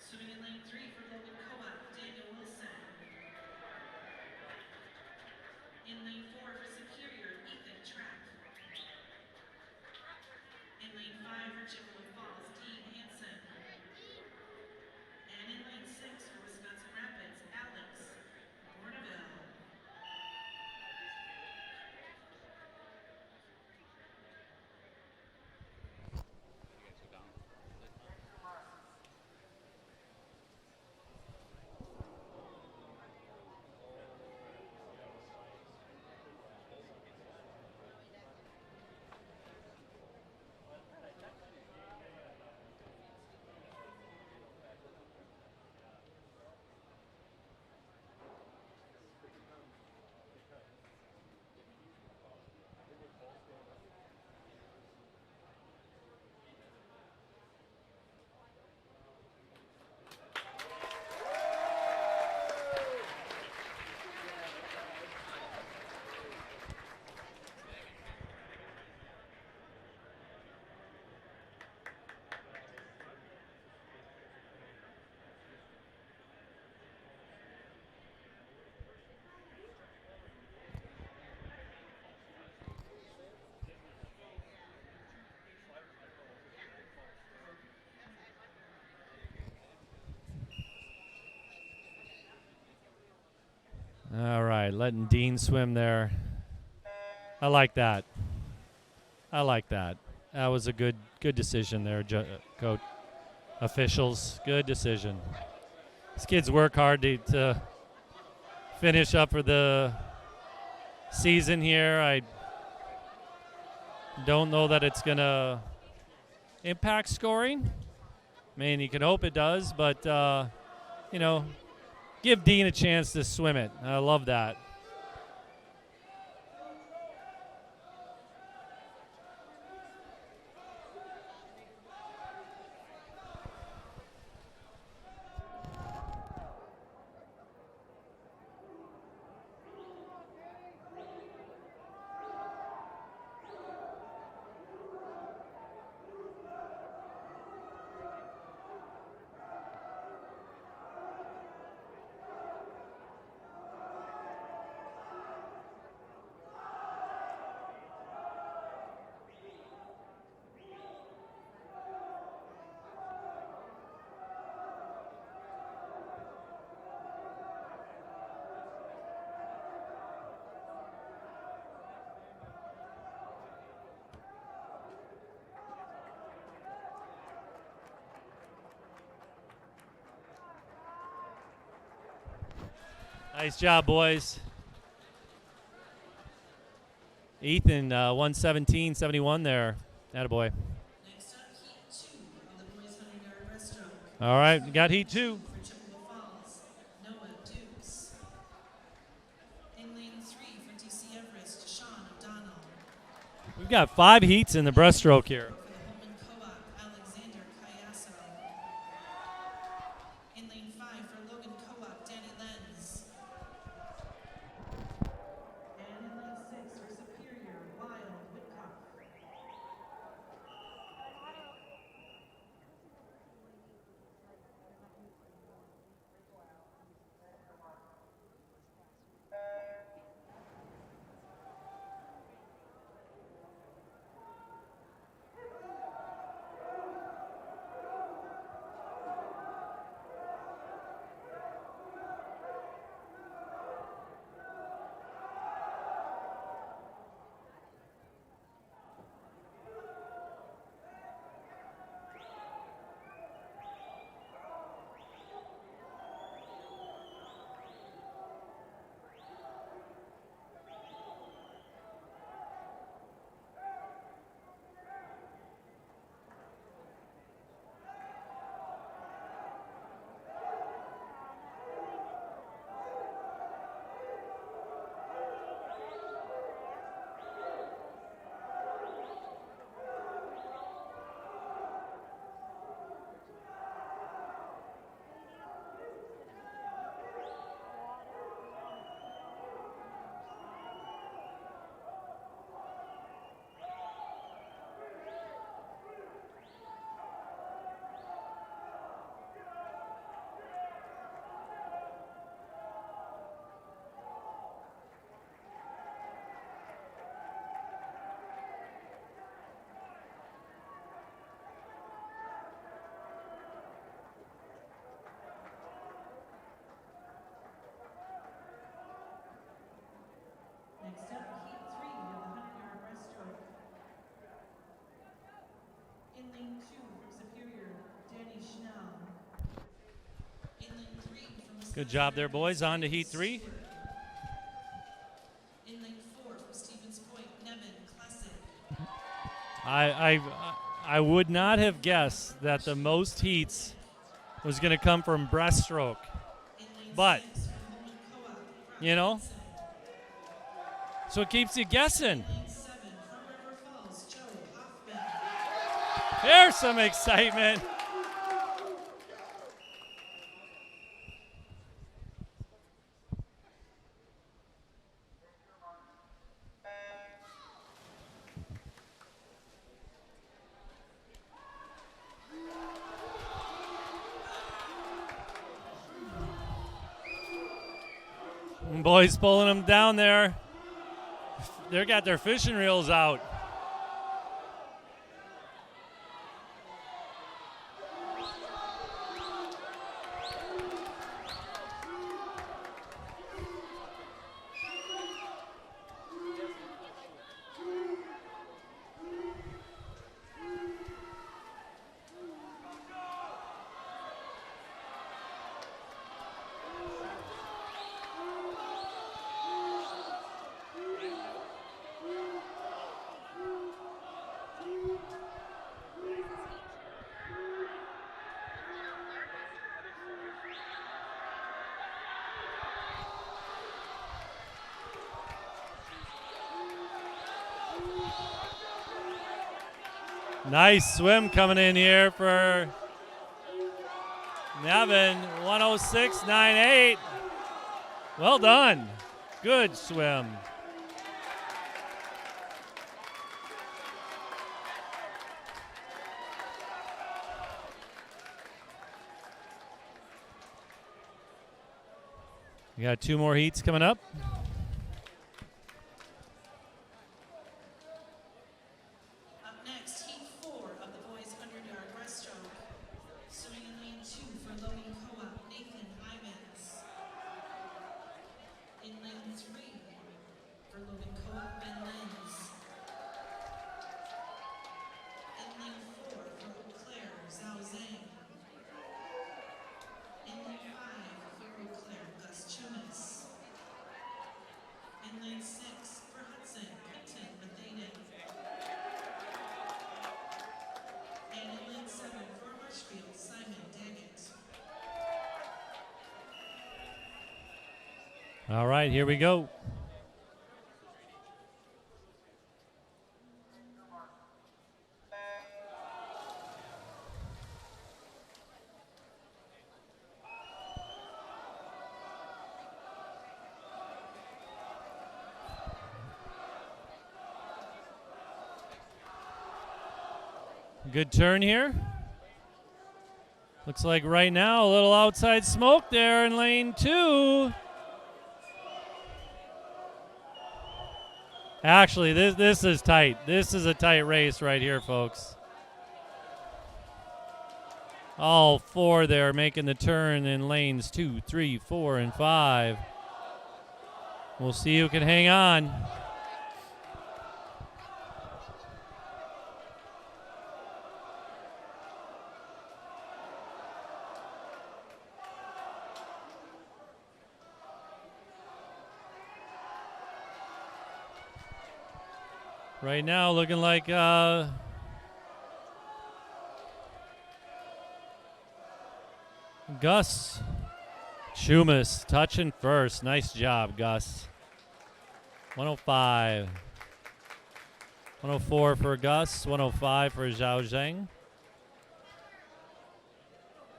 Swimming in lane 3 for Logan Co-op, Daniel Wilson. In lane 4 for Superior, Ethan Trapp. In lane 5 for Chippewa Falls, Dean Hansen. And in lane 6 for Wisconsin Rapids, Alex Bourneville.
right, letting Dean swim there. I like that. I like that. That was a good decision there, coach. Officials, good decision. These kids work hard to finish up for the season here. I don't know that it's going to impact scoring. I mean, you can hope it does, but, give Dean a chance to swim it. I love that. Nice job, boys. Ethan, 117.71 there. Attaboy.
Next up, heat 2 of the boys 100-yard breaststroke.
All right, we got heat 2.
For Chippewa Falls, Noah Dukes. In lane 3 for DC Everest, Sean O'Donnell.
We've got 5 heats in the breaststroke here.
For the Holman Co-op, Alexander Cayasso. In lane 5 for Logan Co-op, Danny Lenz. And in lane 6 for Superior, Wild Whitcock. Next up, heat 3 of the 100-yard breaststroke. In lane 2 from Superior, Danny Schnell. In lane 3 from Wisconsin.
Good job there, boys. On to heat 3.
In lane 4 from Stevens Point, Nevin Klesick.
I would not have guessed that the most heats was going to come from breaststroke.
In lane
But,
6 from Holman Co-op,
you know,
Hudson.
so it keeps you guessing.
Lane 7 from River Falls, Joe Hoffman.
There's some excitement. Boys pulling them down there. They got their fishing reels out. Nice swim coming in here for Nevin. 106.98. Well done. Good swim. We got 2 more heats coming up.
Up next, heat 4 of the boys' 100-yard breaststroke. Swimming in lane 2 for Logan Co-op, Nathan Ivans. In lane 3 for Logan Co-op, Ben Lenz. In lane 4 for Eau Claire, Zhao Zhang. In lane 5 for Eau Claire, Gus Chumas. In lane 6 for Hudson, Quentin Mathenen. And in lane 7 for Marshfield, Simon Daggett.
All right, here we go. Good turn here. Looks like right now a little outside smoke there in lane 2. Actually, this is tight. This is a tight race right here, folks. All 4 there making the turn in lanes 2, 3, 4, and 5. We'll see who can hang on. Right now, looking like Gus Chumas touching first. Nice job, Gus. 105. 104 for Gus, 105 for Zhao Zhang.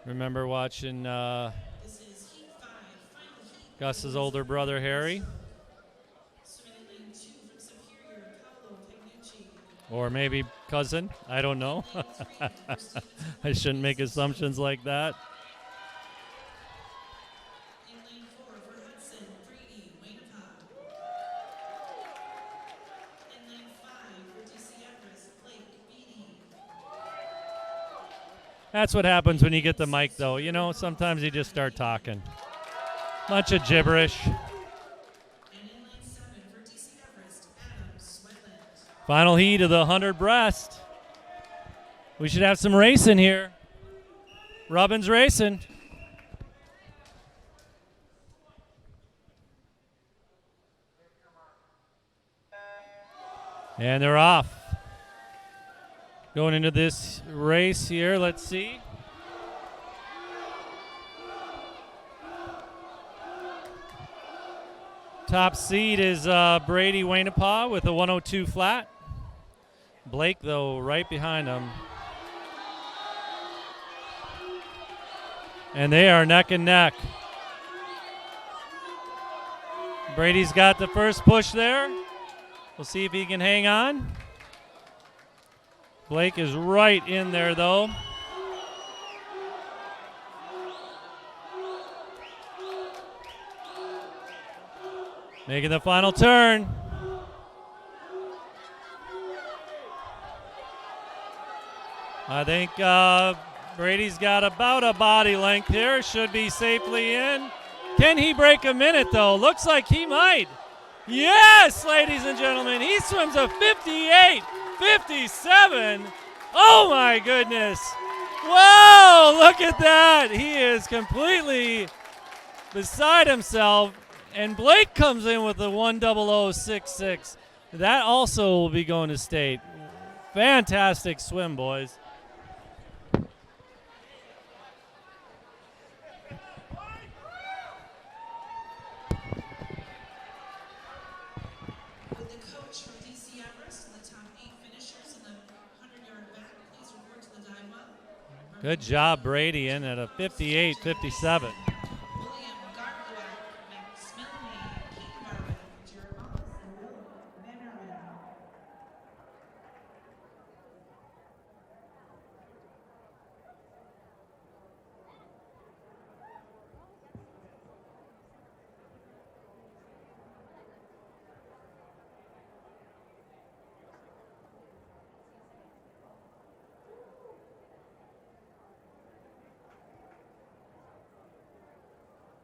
Remember watching Gus's older brother, Harry. Or maybe cousin. I don't know. I shouldn't make assumptions like that.
In lane 4 for Hudson, 3E, In lane 5 for DC Everest, Plaque,
That's what happens when you get the mic, though. You know, sometimes you just start talking. Bunch of gibberish. Final heat of the 100 breast. We should have some racing here. Robin's racing. And they're off. Going into this race here, let's see. Top seed is Brady Wainapaw with a 102 flat. Blake, though, right behind him. And they are neck and neck. Brady's got the first push there. We'll see if he can hang on. Blake is right in there, though. Making the final turn. I think Brady's got about a body length here. Should be safely in. Can he break a minute, though? Looks like he might. Yes, ladies and gentlemen. He swims a 58:57. Oh, my goodness. Whoa, look at that. He is completely beside himself. And Blake comes in with a 10066. That also will be going to state. Fantastic swim, boys.
With the coach from DC Everest and the top 8 finishers in the 100-yard back
Good job, Brady, in at a 58-57.
William Garguak, Max Milne, Keith Garwood, Jared Wallace, and Will Vanderman.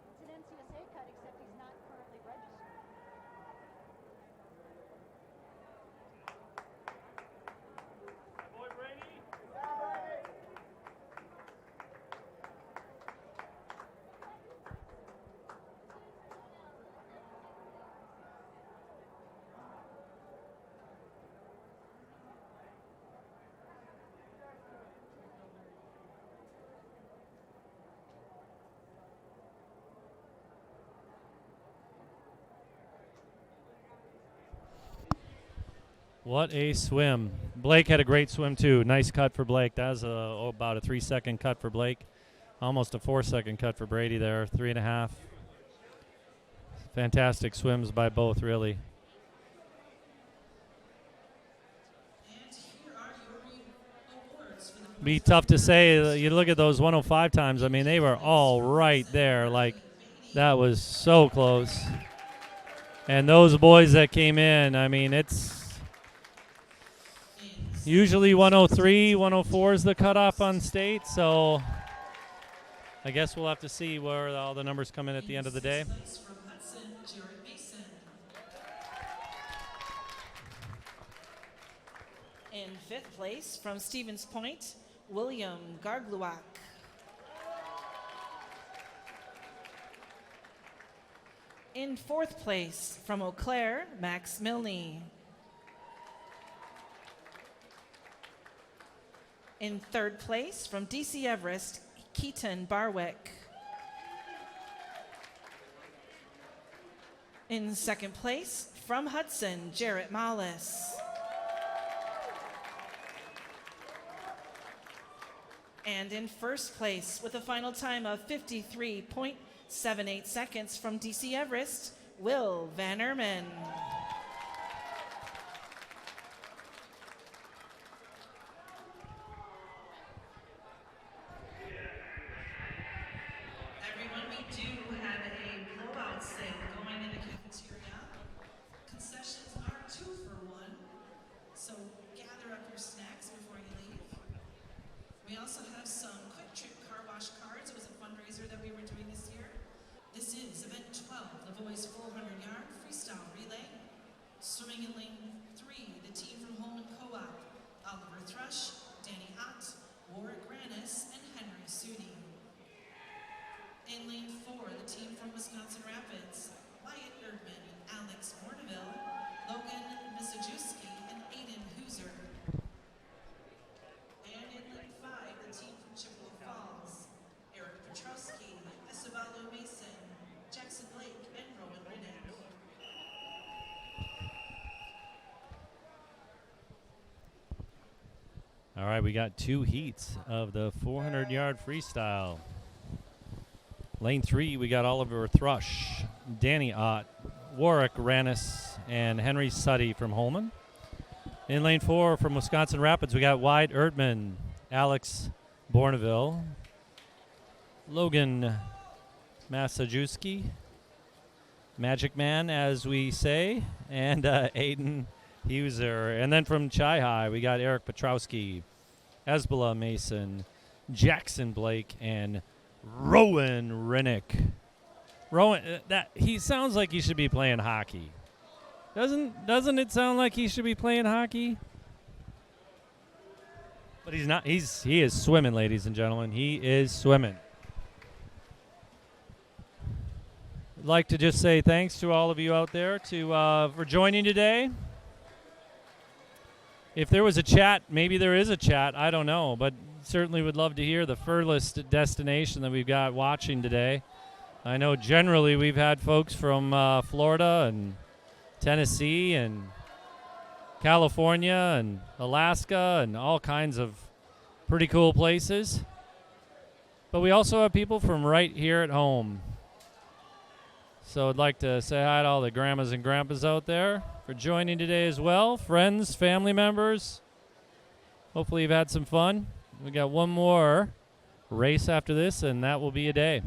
It's an NCSA cut, except he's not currently registered.
What a swim. Blake had a great swim, too. Nice cut for Blake. That was about a 3-second cut for Blake. Almost a 4-second cut for Brady there, 3.5. Fantastic swims by both, really.
And here are your awards for the
Be tough to say. You look at those 105 times. I mean, they were all right there. Like, that was so close. And those boys that came in, I mean, it's usually 103, 104 is the cutoff on state. So I guess we'll have to see where all the numbers come in at the end of the day.
place from Hudson, Jared Mason. In 5th place from Stevens Point, William Gargluak. In 4th place from Eau Claire, Max Milne. In 3rd place from DC Everest, Keaton Barwick. In 2nd place from Hudson, Jarrett Mollis. And in 1st place with a final time of 53.78 seconds from DC Everest, Will Vanderman. Everyone, we do have a blowout sale going in the cafeteria. Concessions are 2 for 1, so gather up your snacks before you leave. We also have some quick trip car wash cards. It was a fundraiser that we were doing this year. This is event 12, the boys 400-yard freestyle relay. Swimming in lane 3, the team from Holman Co-op, Oliver Thrush, Danny Ott, Warwick Rannis, and Henry Sudi. In lane 4, the team from Wisconsin Rapids, Wyatt Erdman, Alex Morneville, Logan Misajewski, and Aiden Hooser. And in lane 5, the team from Chippewa Falls, Eric Petrowski, Estevalo Mason, Jackson Blake, and Rowan Rennick.
All right, we got 2 heats of the 400-yard freestyle. Lane 3, we got Oliver Thrush, Danny Ott, Warwick Rannis, and Henry Suddy from Holman. In lane 4 from Wisconsin Rapids, we got Wyatt Erdman, Alex Bourneville, Logan Masajewski, Magic Man, as we say, and Aiden Heuser. And then from Chi High, we got Eric Petrowski, Hezbollah Mason, Jackson Blake, and Rowan Rennick. Rowan, that he sounds like he should be playing hockey. Doesn't it sound like he should be playing hockey? But he's not. He is swimming, ladies and gentlemen. He is swimming. I'd like to just say thanks to all of you out there for joining today. If there was a chat, maybe there is a chat. I don't know, but certainly would love to hear the furthest destination that we've got watching today. I know generally we've had folks from Florida and Tennessee and California and Alaska and all kinds of pretty cool places. but we also have people from right here at home. So I'd like to say hi to all the grandmas and grandpas out there for joining today as well. Friends, family members. Hopefully you've had some fun. We got one more race after this, and that will be a day.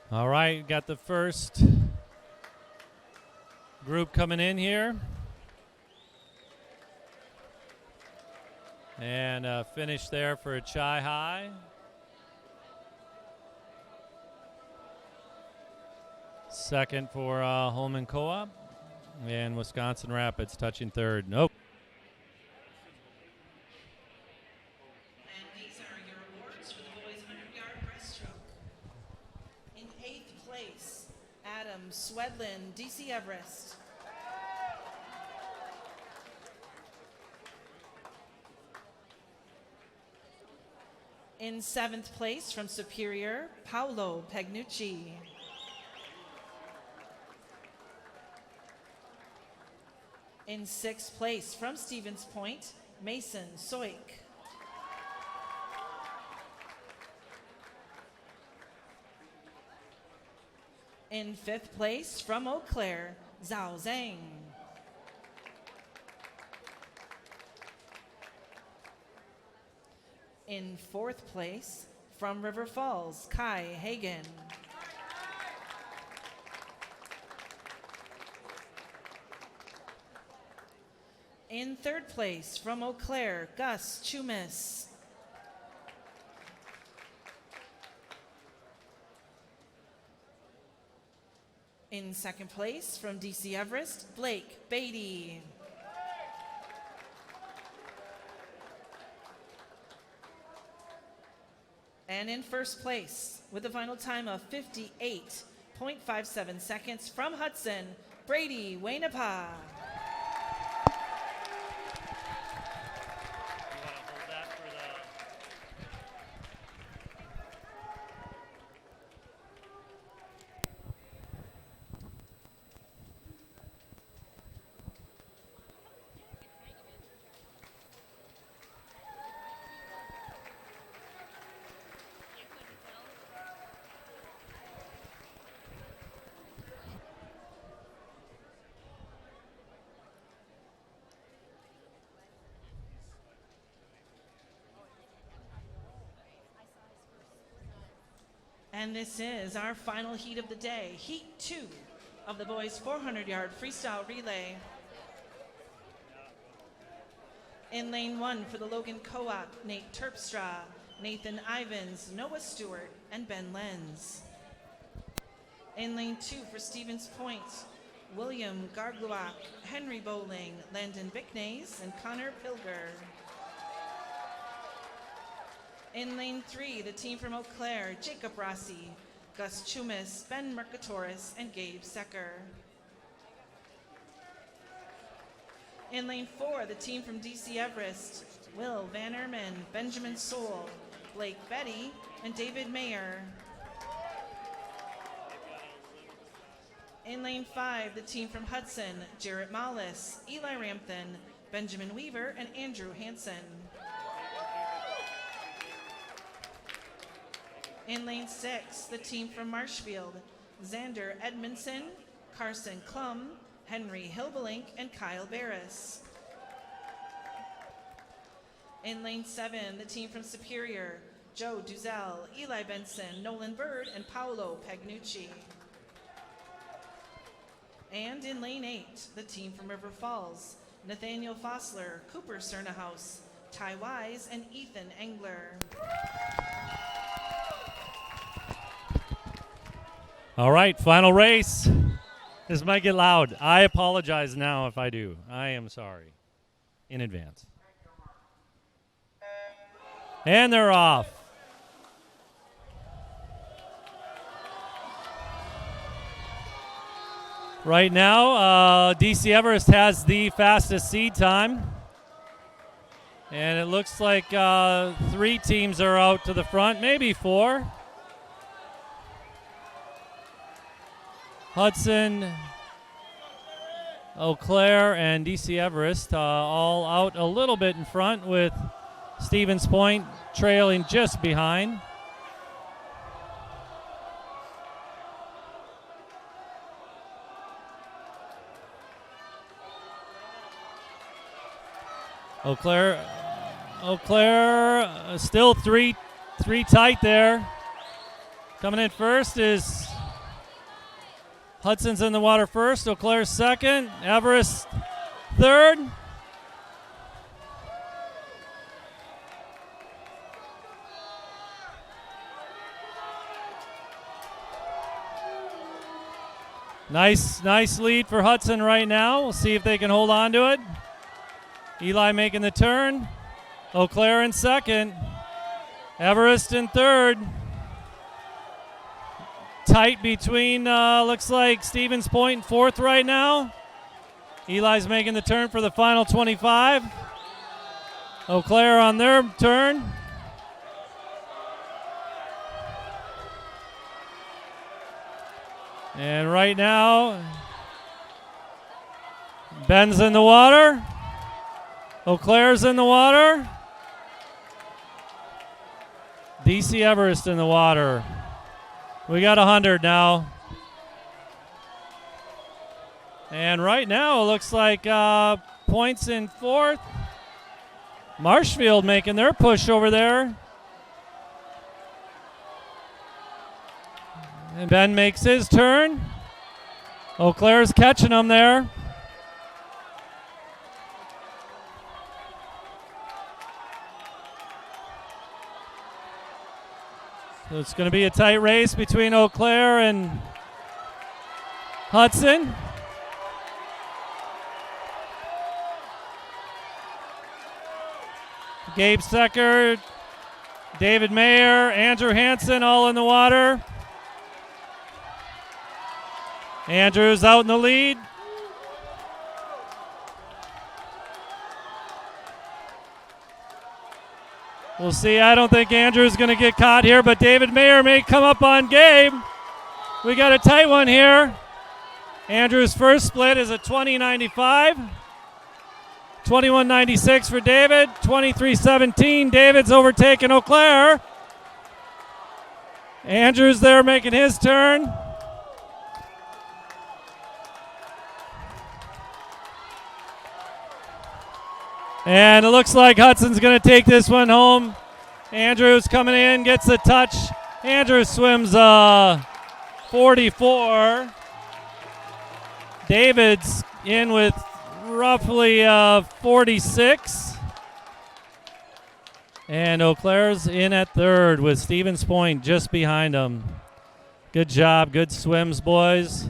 All right, got the first group coming in here. And finish there for Chi High. Second for Holman Co-op. And Wisconsin Rapids touching third. Nope.
And these are your awards for the boys 100-yard breaststroke. In 8th place, Adam Swedlin, DC Everest. In 7th place from Superior, Paolo Pagnucci. In 6th place from Stevens Point, Mason Soik. In 5th place from Eau Claire, Zhao Zhang. In 4th place from River Falls, Kai Hagen. In 3rd place from Eau Claire, Gus Chumis. In 2nd place from DC Everest, Blake Beatty. And in 1st place with a final time of 58.57 seconds from Hudson, Brady Wainapa. And this is our final heat of the day, Heat 2 of the boys 400-yard freestyle relay. In lane 1 for the Logan Co-op, Nate Terpstra, Nathan Ivins, Noah Stewart, and Ben Lenz. In lane 2 for Stevens Point, William Gargluak, Henry Bowling, Landon Bicknays, and Connor Pilger. In lane 3, the team from Eau Claire, Jacob Rossi, Gus Chumis, Ben Mercatoris, and Gabe Secker. In lane 4, the team from DC Everest, Will Van Erman, Benjamin Soule, Blake Betty, and David Mayer. In lane 5, the team from Hudson, Jarrett Mollis, Eli Rampton, Benjamin Weaver, and Andrew Hansen. In lane 6, the team from Marshfield, Xander Edmondson, Carson Klum, Henry Hilbelink, and Kyle Barris. In lane 7, the team from Superior, Joe Duzel, Eli Benson, Nolan Bird, and Paolo Pagnucci. And in lane 8, the team from River Falls, Nathaniel Fossler, Cooper Cernahouse, Ty Wise, and Ethan Engler.
All right, final race. This might get loud. I apologize now if I do. I am sorry in advance. And they're off. Right now, DC Everest has the fastest seed time. And it looks like 3 teams are out to the front, maybe 4. Hudson, Eau Claire, and DC Everest all out a little bit in front, with Stevens Point trailing just behind. Eau Claire still three tight there. Coming in first is Hudson's in the water first, Eau Claire's second, Everest third. Nice lead for Hudson right now. We'll see if they can hold on to it. Eli making the turn. Eau Claire in second. Everest in third. Tight between, looks like Stevens Point in fourth right now. Eli's making the turn for the final 25. Eau Claire on their turn. And right now, Ben's in the water. Eau Claire's in the water. DC Everest in the water. We got 100 now. And right now, it looks like points in fourth. Marshfield making their push over there. And Ben makes his turn. Eau Claire's catching him there. So it's going to be a tight race between Eau Claire and Hudson. Gabe Secker, David Mayer, Andrew Hansen all in the water. Andrew's out in the lead. We'll see. I don't think Andrew's going to get caught here, but David Mayer may come up on Gabe. We got a tight one here. Andrew's first split is a 20.95. 21.96 for David. 23.17. David's overtaken Eau Claire. Andrew's there making his turn. And it looks like Hudson's going to take this one home. Andrews coming in, gets a touch. Andrews swims 44. David's in with roughly 46. And Eau Claire's in at third with Stevens Point just behind them. Good job. Good swims, boys.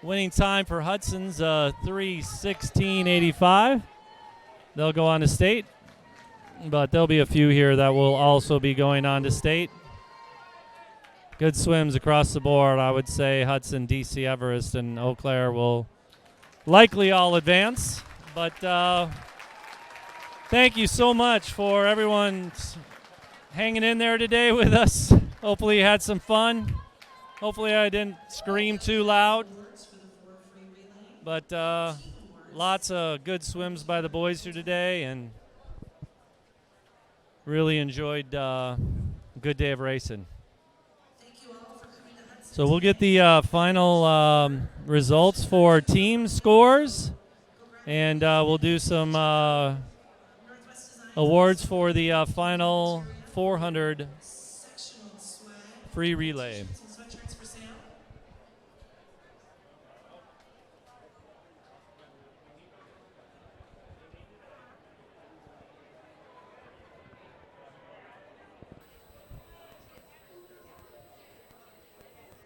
Winning time for Hudson's 3:16.85. They'll go on to state, but there'll be a few here that will also be going on to state. Good swims across the board. I would say Hudson, DC Everest, and Eau Claire will likely all advance. But thank you so much for everyone hanging in there today with us. Hopefully you had some fun. Hopefully I didn't scream too loud. But lots of good swims by the boys here today, and really enjoyed a good day of racing. So we'll get the final results for team scores, and we'll do some awards for the final 400 free relay.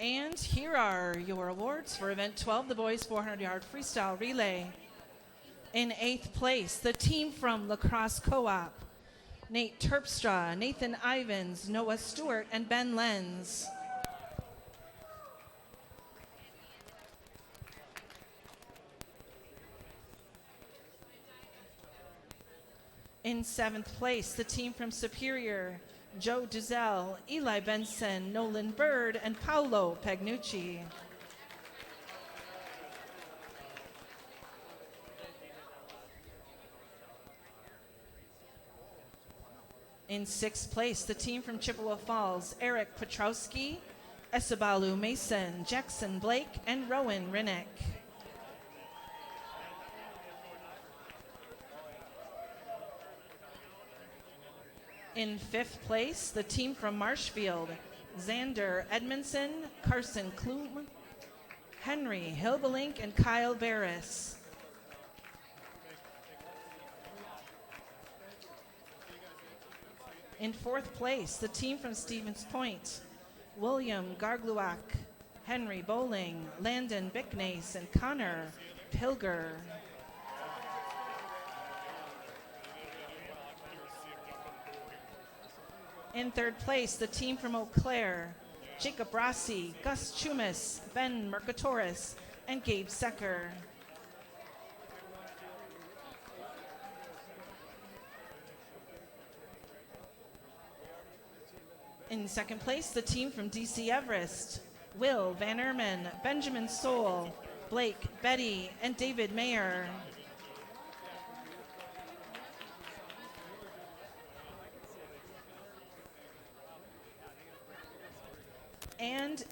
And here are your awards for Event 12, the boys 400-yard freestyle relay. In 8th place, the team from La Crosse Co-op, Nate Terpstra, Nathan Ivins, Noah Stewart, and Ben Lenz. In 7th place, the team from Superior, Joe Duzel, Eli Benson, Nolan Bird, and Paolo Pagnucci. In 6th place, the team from Chippewa Falls, Eric Petrowski, Esabalu Mason, Jackson Blake, and Rowan Rinnick. In 5th place, the team from Marshfield, Xander Edmondson, Carson Klum, Henry Hilbelink, and Kyle Barris. In 4th place, the team from Stevens Point, William Gargluak, Henry Bowling, Landon Bicknace, and Connor Pilger. In 3rd place, the team from Eau Claire, Jacob Rossi, Gus Chumis, Ben Mercatoris, and Gabe Secker. In 2nd place, the team from DC Everest, Will Van Erman, Benjamin Soul, Blake Betty, and David Mayer. And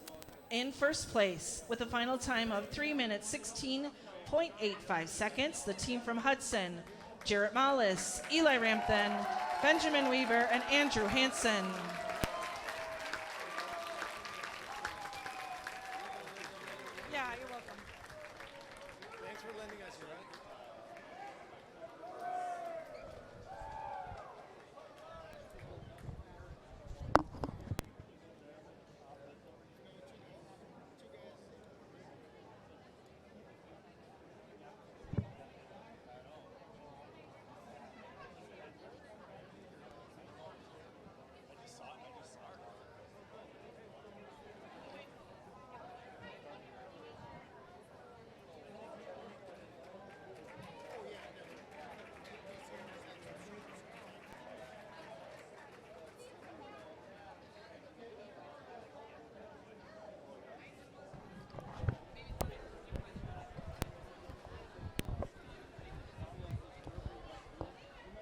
in 1st place, with a final time of 3 minutes, 16.85 seconds, the team from Hudson, Jarrett Mollis, Eli Rampton, Benjamin Weaver, and Andrew Hansen. Yeah, you're welcome.
Thanks for lending us your ride.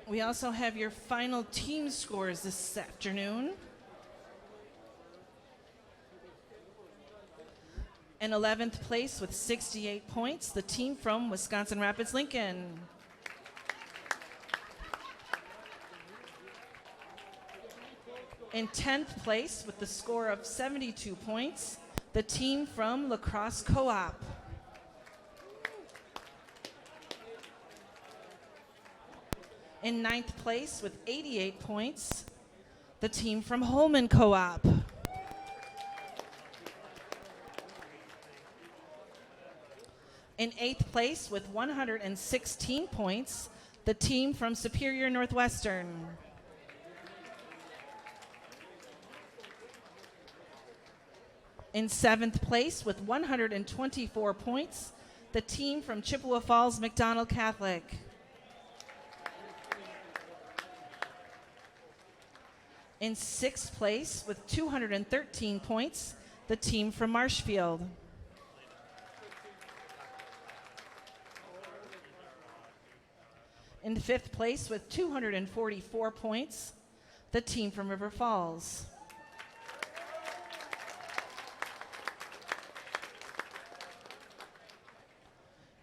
We also have your final team scores this afternoon. In 11th place with 68 points, the team from Wisconsin Rapids-Lincoln. In 10th place with the score of 72 points, the team from La Crosse Co-op. In ninth place with 88 points, the team from Holman Co-op. In eighth place with 116 points, the team from Superior Northwestern. In seventh place with 124 points, the team from Chippewa Falls McDonald Catholic. In sixth place with 213 points, the team from Marshfield. In fifth place with 244 points, the team from River Falls.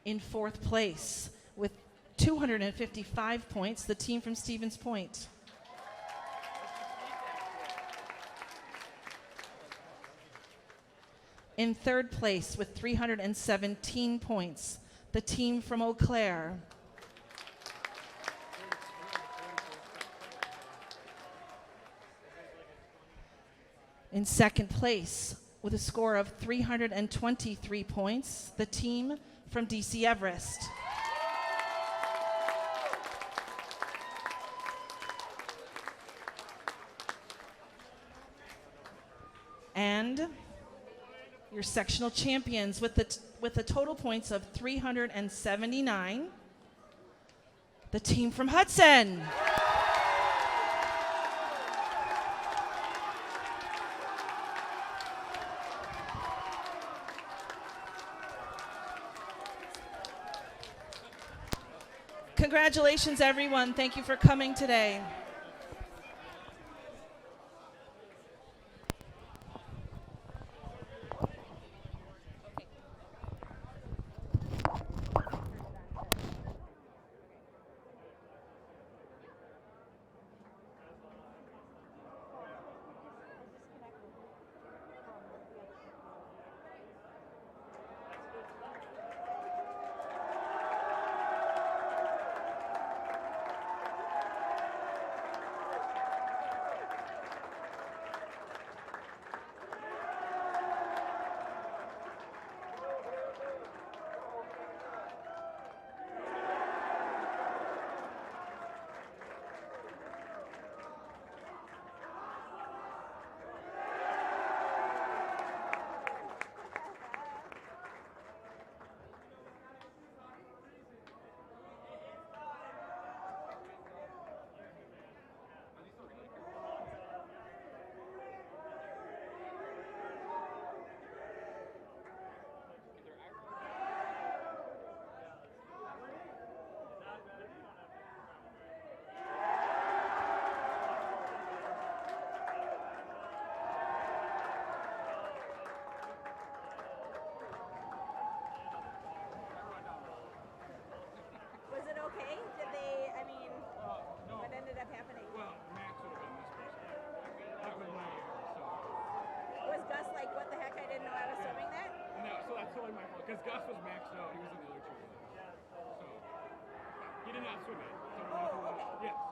In fourth place with 255 points, the team from Stevens Point. In third place with 317 points, the team from Eau Claire. In second place with a score of 323 points, the team from DC Everest. And your sectional champions with the total points of 379, the team from Hudson. Congratulations, everyone. Thank you for coming today.
Was it okay? Did they, I mean, what ended up happening?
Well, Max would have been this person. That was my error, so.
Was Gus like, what the heck, I didn't know I was swimming that?
No, so that's totally my fault. Because Gus was maxed out. He was in the other two. So, he did not swim it. So
Oh, okay.
yes.